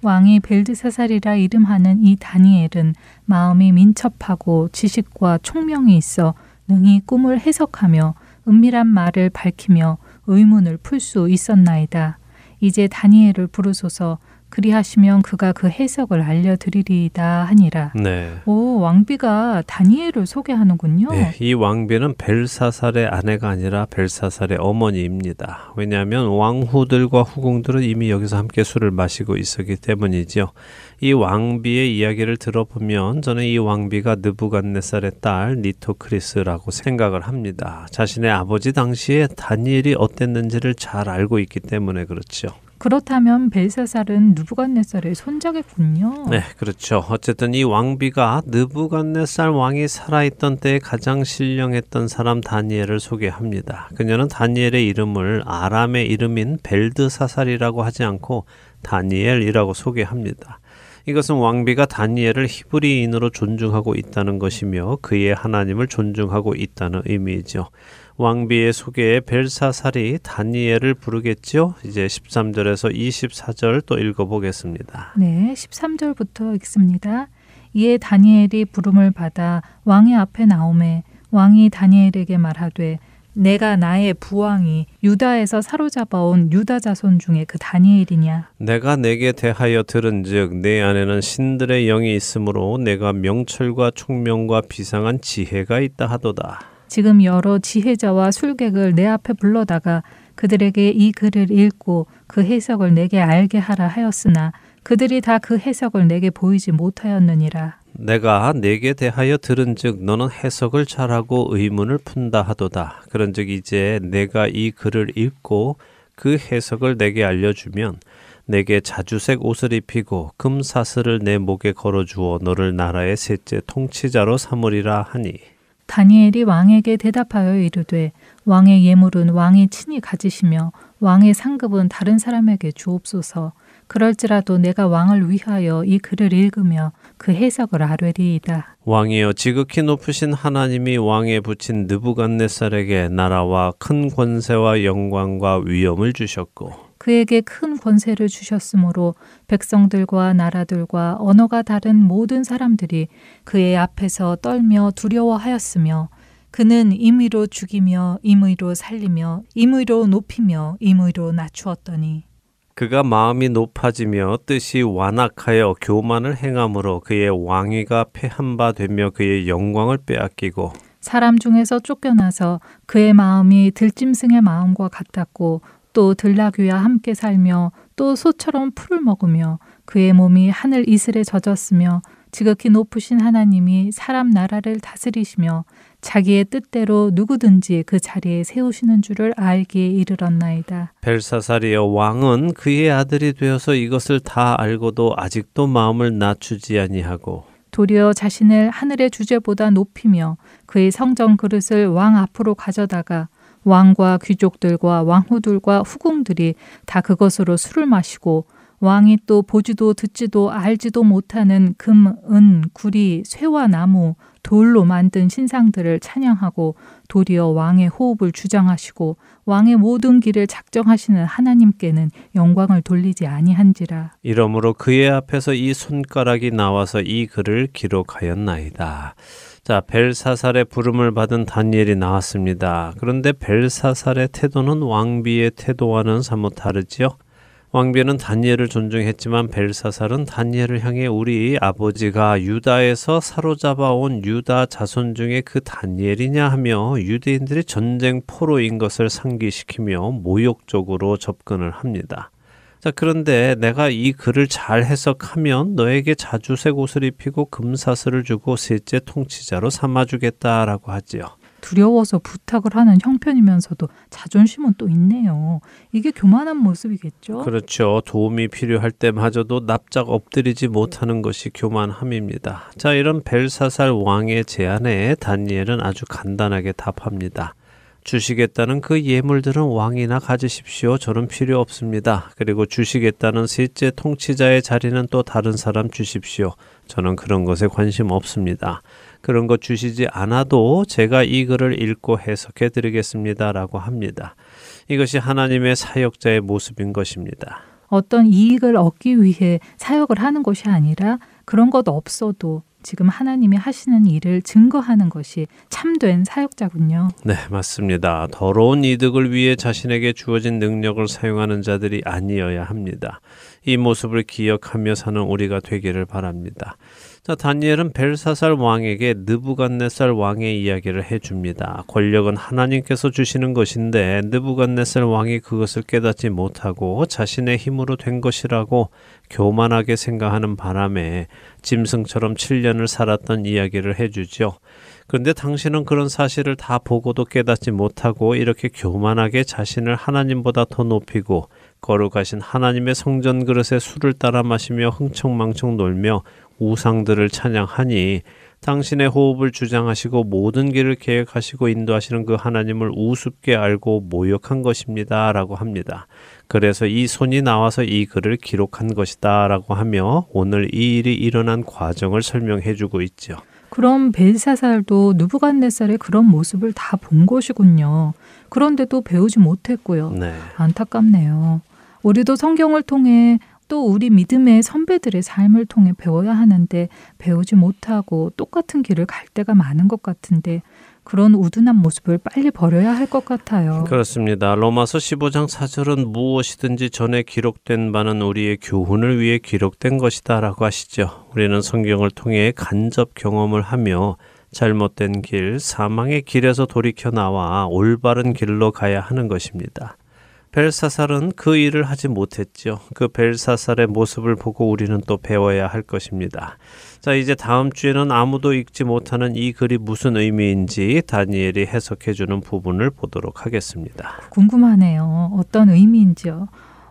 왕이 벨드사살이라 이름하는 이 다니엘은 마음이 민첩하고 지식과 총명이 있어 능히 꿈을 해석하며 은밀한 말을 밝히며 의문을 풀 수 있었나이다. 이제 다니엘을 부르소서. 그리하시면 그가 그 해석을 알려드리리이다 하니라. 네. 오, 왕비가 다니엘을 소개하는군요. 네, 이 왕비는 벨사살의 아내가 아니라 벨사살의 어머니입니다. 왜냐하면 왕후들과 후궁들은 이미 여기서 함께 술을 마시고 있었기 때문이죠. 이 왕비의 이야기를 들어보면 저는 이 왕비가 느부갓네살의 딸 니토크리스라고 생각을 합니다. 자신의 아버지 당시에 다니엘이 어땠는지를 잘 알고 있기 때문에 그렇죠. 그렇다면 벨사살은 느부갓네살의 손자겠군요. 네, 그렇죠. 어쨌든 이 왕비가 느부갓네살 왕이 살아있던 때에 가장 신령했던 사람 다니엘을 소개합니다. 그녀는 다니엘의 이름을 아람의 이름인 벨드사살이라고 하지 않고 다니엘이라고 소개합니다. 이것은 왕비가 다니엘을 히브리인으로 존중하고 있다는 것이며 그의 하나님을 존중하고 있다는 의미이죠. 왕비의 소개에 벨사살이 다니엘을 부르겠죠. 이제 13절에서 24절 또 읽어보겠습니다. 네, 13절부터 읽습니다. 이에 다니엘이 부름을 받아 왕의 앞에 나오매 왕이 다니엘에게 말하되 내가 나의 부왕이 유다에서 사로잡아온 유다 자손 중에 그 다니엘이냐? 내가 내게 대하여 들은즉 내 안에는 신들의 영이 있으므로 내가 명철과 총명과 비상한 지혜가 있다 하도다. 지금 여러 지혜자와 술객을 내 앞에 불러다가 그들에게 이 글을 읽고 그 해석을 내게 알게 하라 하였으나 그들이 다 그 해석을 내게 보이지 못하였느니라. 내가 내게 대하여 들은즉 너는 해석을 잘하고 의문을 푼다 하도다. 그런즉 이제 내가 이 글을 읽고 그 해석을 내게 알려주면 내게 자주색 옷을 입히고 금사슬을 내 목에 걸어주어 너를 나라의 셋째 통치자로 삼으리라 하니. 다니엘이 왕에게 대답하여 이르되 왕의 예물은 왕이 친히 가지시며 왕의 상급은 다른 사람에게 주옵소서. 그럴지라도 내가 왕을 위하여 이 글을 읽으며 그 해석을 아뢰리이다. 왕이여 지극히 높으신 하나님이 왕에 붙인 느부갓네살에게 나라와 큰 권세와 영광과 위엄을 주셨고 그에게 큰 권세를 주셨으므로 백성들과 나라들과 언어가 다른 모든 사람들이 그의 앞에서 떨며 두려워하였으며 그는 임의로 죽이며 임의로 살리며 임의로 높이며 임의로 낮추었더니 그가 마음이 높아지며 뜻이 완악하여 교만을 행함으로 그의 왕위가 패한 바 되며 그의 영광을 빼앗기고 사람 중에서 쫓겨나서 그의 마음이 들짐승의 마음과 같았고 또 들나귀와 함께 살며 또 소처럼 풀을 먹으며 그의 몸이 하늘 이슬에 젖었으며 지극히 높으신 하나님이 사람 나라를 다스리시며 자기의 뜻대로 누구든지 그 자리에 세우시는 줄을 알기에 이르렀나이다. 벨사살이여 왕은 그의 아들이 되어서 이것을 다 알고도 아직도 마음을 낮추지 아니하고 도리어 자신을 하늘의 주제보다 높이며 그의 성전 그릇을 왕 앞으로 가져다가 왕과 귀족들과 왕후들과 후궁들이 다 그것으로 술을 마시고 왕이 또 보지도 듣지도 알지도 못하는 금, 은, 구리, 쇠와 나무, 돌로 만든 신상들을 찬양하고 도리어 왕의 호흡을 주장하시고 왕의 모든 길을 작정하시는 하나님께는 영광을 돌리지 아니한지라. 이러므로 그의 앞에서 이 손가락이 나와서 이 글을 기록하였나이다. 자, 벨사살의 부름을 받은 다니엘이 나왔습니다. 그런데 벨사살의 태도는 왕비의 태도와는 사뭇 다르지요. 왕비는 다니엘을 존중했지만 벨사살은 다니엘을 향해 우리 아버지가 유다에서 사로잡아온 유다 자손 중에 그 다니엘이냐 하며 유대인들이 전쟁 포로인 것을 상기시키며 모욕적으로 접근을 합니다. 자, 그런데 내가 이 글을 잘 해석하면 너에게 자주색 옷을 입히고 금사슬을 주고 셋째 통치자로 삼아주겠다라고 하지요. 두려워서 부탁을 하는 형편이면서도 자존심은 또 있네요. 이게 교만한 모습이겠죠? 그렇죠. 도움이 필요할 때마저도 납작 엎드리지 못하는 것이 교만함입니다. 자, 이런 벨사살 왕의 제안에 다니엘은 아주 간단하게 답합니다. 주시겠다는 그 예물들은 왕이나 가지십시오. 저는 필요 없습니다. 그리고 주시겠다는 셋째 통치자의 자리는 또 다른 사람 주십시오. 저는 그런 것에 관심 없습니다. 그런 것 주시지 않아도 제가 이 글을 읽고 해석해 드리겠습니다. 라고 합니다. 이것이 하나님의 사역자의 모습인 것입니다. 어떤 이익을 얻기 위해 사역을 하는 것이 아니라 그런 것 없어도 지금 하나님이 하시는 일을 증거하는 것이 참된 사역자군요. 네, 맞습니다. 더러운 이득을 위해 자신에게 주어진 능력을 사용하는 자들이 아니어야 합니다. 이 모습을 기억하며 사는 우리가 되기를 바랍니다. 자, 다니엘은 벨사살 왕에게 느부갓네살 왕의 이야기를 해줍니다. 권력은 하나님께서 주시는 것인데 느부갓네살 왕이 그것을 깨닫지 못하고 자신의 힘으로 된 것이라고 교만하게 생각하는 바람에 짐승처럼 7년을 살았던 이야기를 해주죠. 그런데 당신은 그런 사실을 다 보고도 깨닫지 못하고 이렇게 교만하게 자신을 하나님보다 더 높이고 거룩하신 하나님의 성전 그릇에 술을 따라 마시며 흥청망청 놀며 우상들을 찬양하니 당신의 호흡을 주장하시고 모든 길을 계획하시고 인도하시는 그 하나님을 우습게 알고 모욕한 것입니다. 라고 합니다. 그래서 이 손이 나와서 이 글을 기록한 것이다. 라고 하며 오늘 이 일이 일어난 과정을 설명해 주고 있죠. 그럼 벨사살도 느부갓네살의 그런 모습을 다 본 것이군요. 그런데도 배우지 못했고요. 네. 안타깝네요. 우리도 성경을 통해 또 우리 믿음의 선배들의 삶을 통해 배워야 하는데 배우지 못하고 똑같은 길을 갈 때가 많은 것 같은데 그런 우둔한 모습을 빨리 버려야 할 것 같아요. 그렇습니다. 로마서 15장 4절은 무엇이든지 전에 기록된 바는 우리의 교훈을 위해 기록된 것이다 라고 하시죠. 우리는 성경을 통해 간접 경험을 하며 잘못된 길, 사망의 길에서 돌이켜 나와 올바른 길로 가야 하는 것입니다. 벨사살은 그 일을 하지 못했죠. 그 벨사살의 모습을 보고 우리는 또 배워야 할 것입니다. 자, 이제 다음 주에는 아무도 읽지 못하는 이 글이 무슨 의미인지 다니엘이 해석해주는 부분을 보도록 하겠습니다. 궁금하네요. 어떤 의미인지요.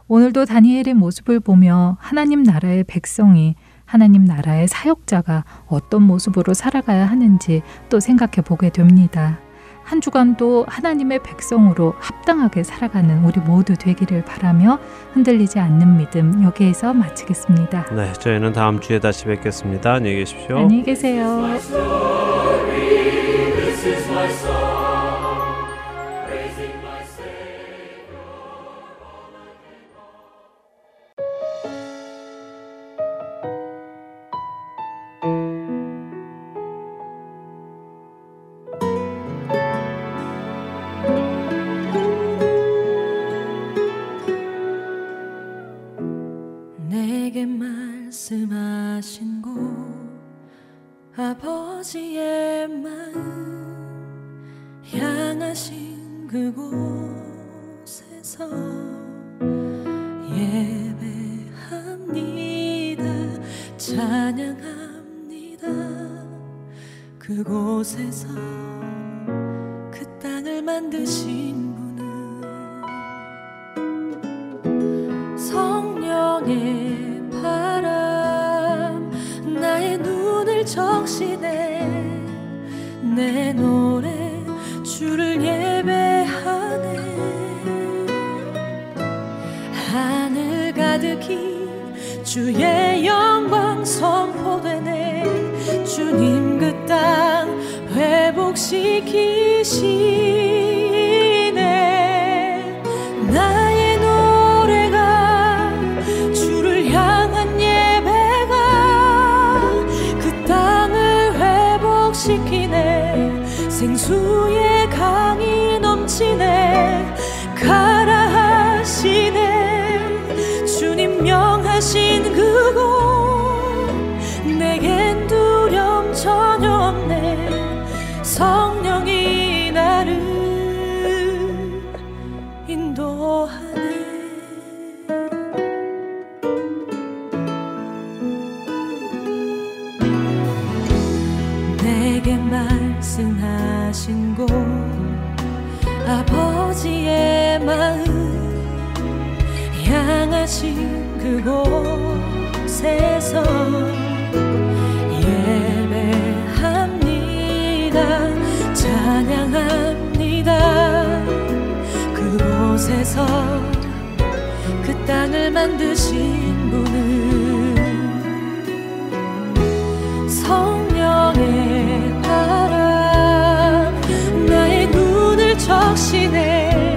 오늘도 다니엘의 모습을 보며 하나님 나라의 백성이 하나님 나라의 사역자가 어떤 모습으로 살아가야 하는지 또 생각해 보게 됩니다. 한 주간도 하나님의 백성으로 합당하게 살아가는 우리 모두 되기를 바라며 흔들리지 않는 믿음 여기에서 마치겠습니다. 네, 저희는 다음 주에 다시 뵙겠습니다. 안녕히 계십시오. 안녕히 계세요. 내게 말씀하신 곳 아버지의 마음 향하신 그곳에서 예배합니다. 찬양합니다. 그곳에서 그 땅을 만드신 분은 성령의 바람 나의 눈을 적시네. 내 노래 주를 예배하네. 하늘 가득히 주의 영광 선포되네. 주님 그 땅 회복시키시네. 나의 노래가 주를 향한 예배가 그 땅을 회복시키네. 생수의 강이 넘치네. 가라 하시네. 주님 명하신 그곳 내겐 두려움 전혀 없네. 성령이 나를 인도하네. 내게 말씀하신 곳 아버지의 마음 향하신 그곳에서 예배합니다. 찬양합니다. 그곳에서 그 땅을 만드신 분은 성령의 바람 나의 눈을 적시네.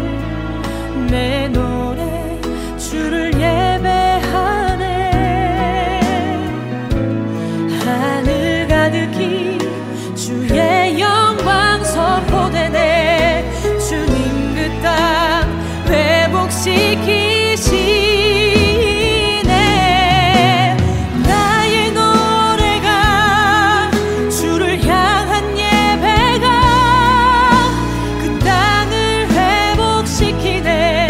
내 노래 주를 예배하네. 하늘 가득히 주의 영광 선포되네. 주님 그 땅 회복시키시네. 나의 노래가 주를 향한 예배가 그 땅을 회복시키네.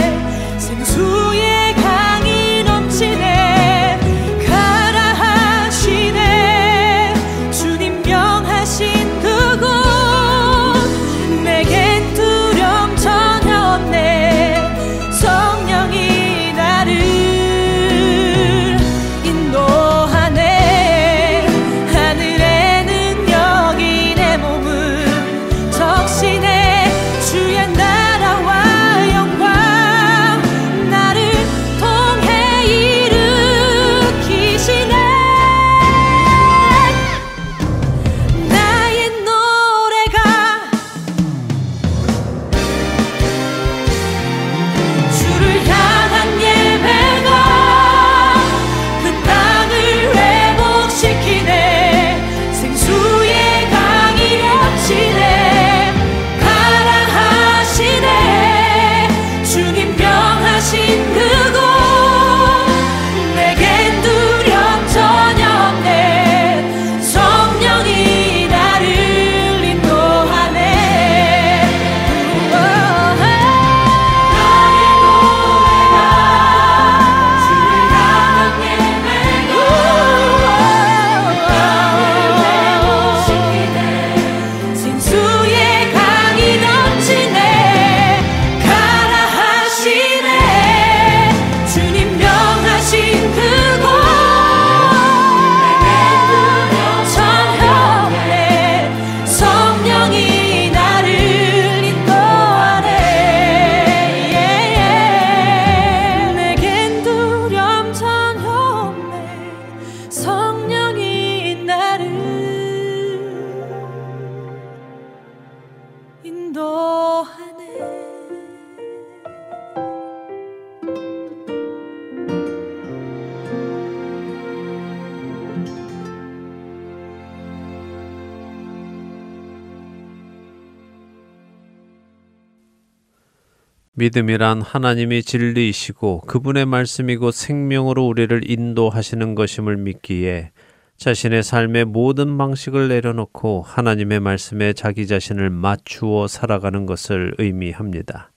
믿음이란 하나님이 진리이시고 그분의 말씀이 곧 생명으로 우리를 인도하시는 것임을 믿기에 자신의 삶의 모든 방식을 내려놓고 하나님의 말씀에 자기 자신을 맞추어 살아가는 것을 의미합니다.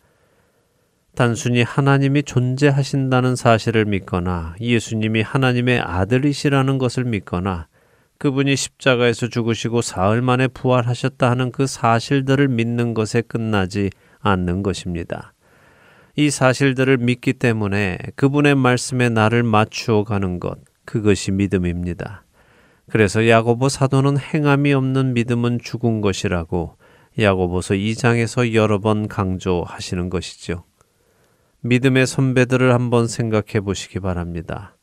단순히 하나님이 존재하신다는 사실을 믿거나 예수님이 하나님의 아들이시라는 것을 믿거나 그분이 십자가에서 죽으시고 사흘 만에 부활하셨다 하는 그 사실들을 믿는 것에 끝나지 않는 것입니다. 이 사실들을 믿기 때문에 그분의 말씀에 나를 맞추어 가는 것, 그것이 믿음입니다. 그래서 야고보 사도는 행함이 없는 믿음은 죽은 것이라고 야고보서 2장에서 여러 번 강조하시는 것이죠. 믿음의 선배들을 한번 생각해 보시기 바랍니다.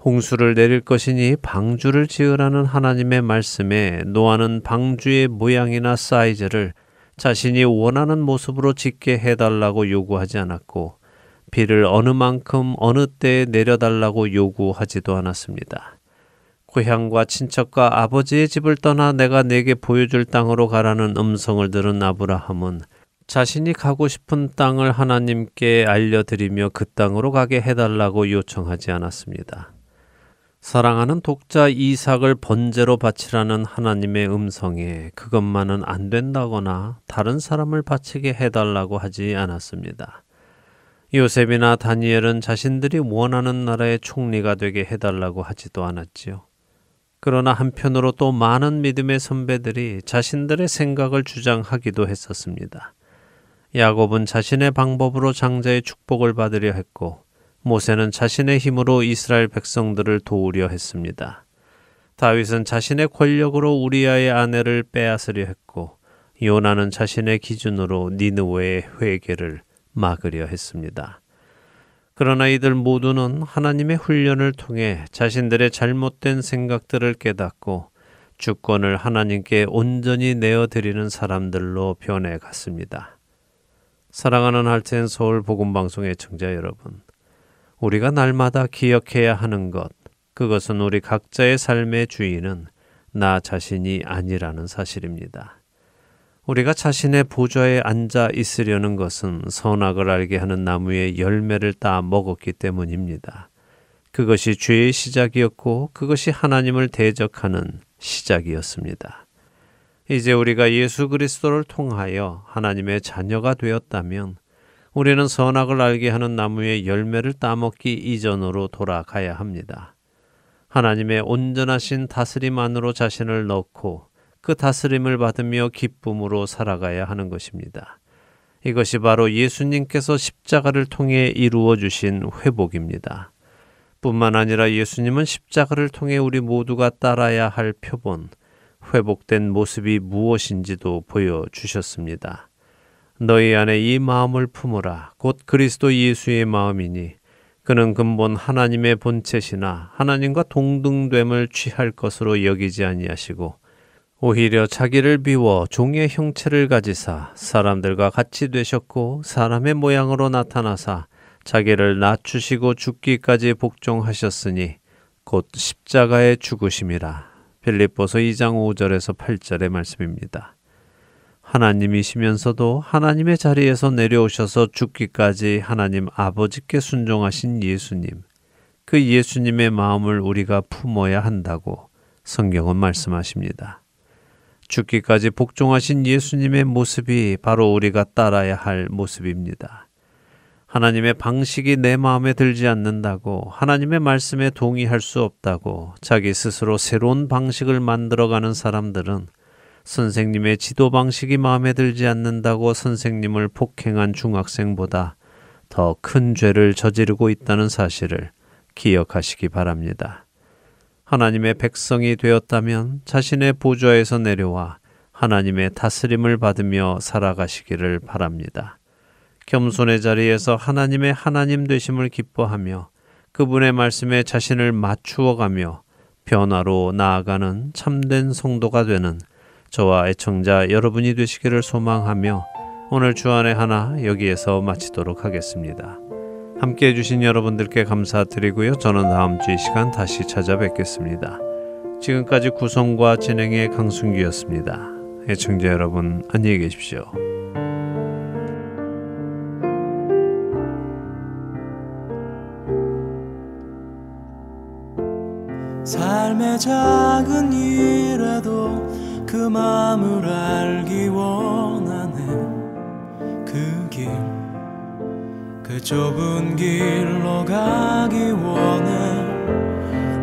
홍수를 내릴 것이니 방주를 지으라는 하나님의 말씀에 노아는 방주의 모양이나 사이즈를 자신이 원하는 모습으로 짓게 해달라고 요구하지 않았고 비를 어느 만큼 어느 때에 내려달라고 요구하지도 않았습니다. 고향과 친척과 아버지의 집을 떠나 내가 네게 보여줄 땅으로 가라는 음성을 들은 아브라함은 자신이 가고 싶은 땅을 하나님께 알려드리며 그 땅으로 가게 해달라고 요청하지 않았습니다. 사랑하는 독자 이삭을 번제로 바치라는 하나님의 음성에 그것만은 안 된다거나 다른 사람을 바치게 해달라고 하지 않았습니다. 요셉이나 다니엘은 자신들이 원하는 나라의 총리가 되게 해달라고 하지도 않았지요. 그러나 한편으로 또 많은 믿음의 선배들이 자신들의 생각을 주장하기도 했었습니다. 야곱은 자신의 방법으로 장자의 축복을 받으려 했고 모세는 자신의 힘으로 이스라엘 백성들을 도우려 했습니다. 다윗은 자신의 권력으로 우리아의 아내를 빼앗으려 했고 요나는 자신의 기준으로 니느웨의 회개를 막으려 했습니다. 그러나 이들 모두는 하나님의 훈련을 통해 자신들의 잘못된 생각들을 깨닫고 주권을 하나님께 온전히 내어드리는 사람들로 변해갔습니다. 사랑하는 할텐 서울 복음방송의 청자 여러분, 우리가 날마다 기억해야 하는 것, 그것은 우리 각자의 삶의 주인은 나 자신이 아니라는 사실입니다. 우리가 자신의 보좌에 앉아 있으려는 것은 선악을 알게 하는 나무의 열매를 따 먹었기 때문입니다. 그것이 죄의 시작이었고 그것이 하나님을 대적하는 시작이었습니다. 이제 우리가 예수 그리스도를 통하여 하나님의 자녀가 되었다면 우리는 선악을 알게 하는 나무의 열매를 따먹기 이전으로 돌아가야 합니다. 하나님의 온전하신 다스림 안으로 자신을 넣고 그 다스림을 받으며 기쁨으로 살아가야 하는 것입니다. 이것이 바로 예수님께서 십자가를 통해 이루어 주신 회복입니다. 뿐만 아니라 예수님은 십자가를 통해 우리 모두가 따라야 할 표본, 회복된 모습이 무엇인지도 보여주셨습니다. 너희 안에 이 마음을 품으라. 곧 그리스도 예수의 마음이니 그는 근본 하나님의 본체시나 하나님과 동등됨을 취할 것으로 여기지 아니하시고 오히려 자기를 비워 종의 형체를 가지사 사람들과 같이 되셨고 사람의 모양으로 나타나사 자기를 낮추시고 죽기까지 복종하셨으니 곧 십자가의 죽으심이라. 빌립보서 2장 5절에서 8절의 말씀입니다. 하나님이시면서도 하나님의 자리에서 내려오셔서 죽기까지 하나님 아버지께 순종하신 예수님, 그 예수님의 마음을 우리가 품어야 한다고 성경은 말씀하십니다. 죽기까지 복종하신 예수님의 모습이 바로 우리가 따라야 할 모습입니다. 하나님의 방식이 내 마음에 들지 않는다고, 하나님의 말씀에 동의할 수 없다고 자기 스스로 새로운 방식을 만들어가는 사람들은 선생님의 지도 방식이 마음에 들지 않는다고 선생님을 폭행한 중학생보다 더 큰 죄를 저지르고 있다는 사실을 기억하시기 바랍니다. 하나님의 백성이 되었다면 자신의 보좌에서 내려와 하나님의 다스림을 받으며 살아가시기를 바랍니다. 겸손의 자리에서 하나님의 하나님 되심을 기뻐하며 그분의 말씀에 자신을 맞추어가며 변화로 나아가는 참된 성도가 되는 저와 애청자 여러분이 되시기를 소망하며 오늘 주안의 하나 여기에서 마치도록 하겠습니다. 함께해 주신 여러분들께 감사드리고요. 저는 다음 주 이 시간 다시 찾아뵙겠습니다. 지금까지 구성과 진행의 강순기였습니다. 애청자 여러분 안녕히 계십시오. 삶의 작은 일에도 그 마음을 알기 원하네. 그 길, 그 좁은 길로 가기 원해.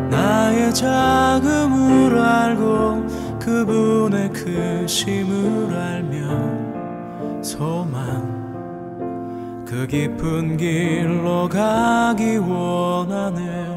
나의 작음을 알고 그분의 크심을 알며 소망, 그 깊은 길로 가기 원하네.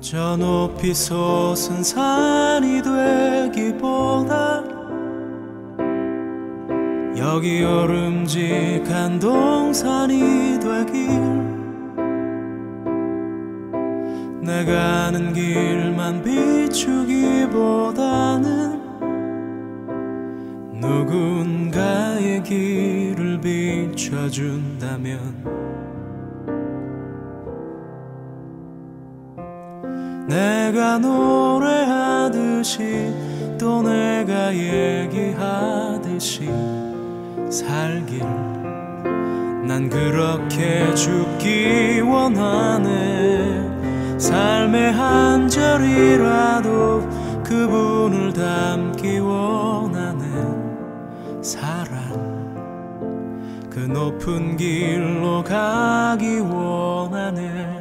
저 높이 솟은 산이 되기보다 여기 오름직한 동산이 되길. 내가 아는 길만 비추기보다는 누군가의 길을 비춰준다면 내가 노래하듯이 또 내가 얘기하듯이 살길 난 그렇게 죽기 원하네. 삶의 한 절이라도 그분을 담기 원하네. 사랑, 그 높은 길로 가기 원하네.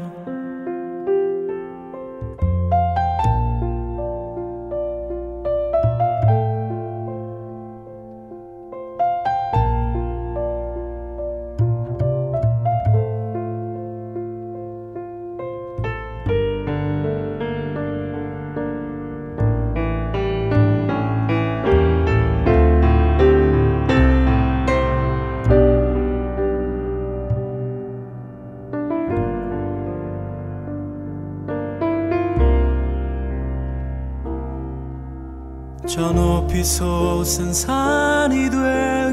저 높이 솟은 산이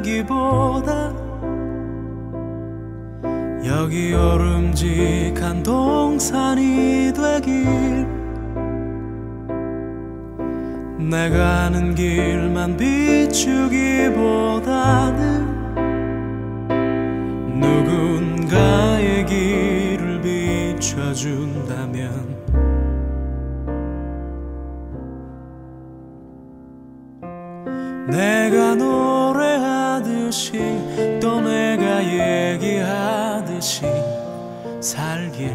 되기보다 여기 오름직한 동산이 되길. 내가 아는 길만 비추기보다는 누군가의 길을 비춰준다면 내가 노래하듯이 또 내가 얘기하듯이 살길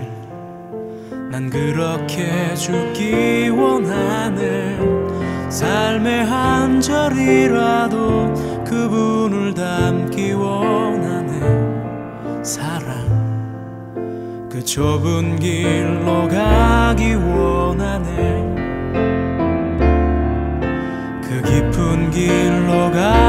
난 그렇게 죽기 원하네. 삶의 한 절이라도 그분을 담기 원하네. 사랑, 그 좁은 길로 가기 원하네. 그 깊은 길로 가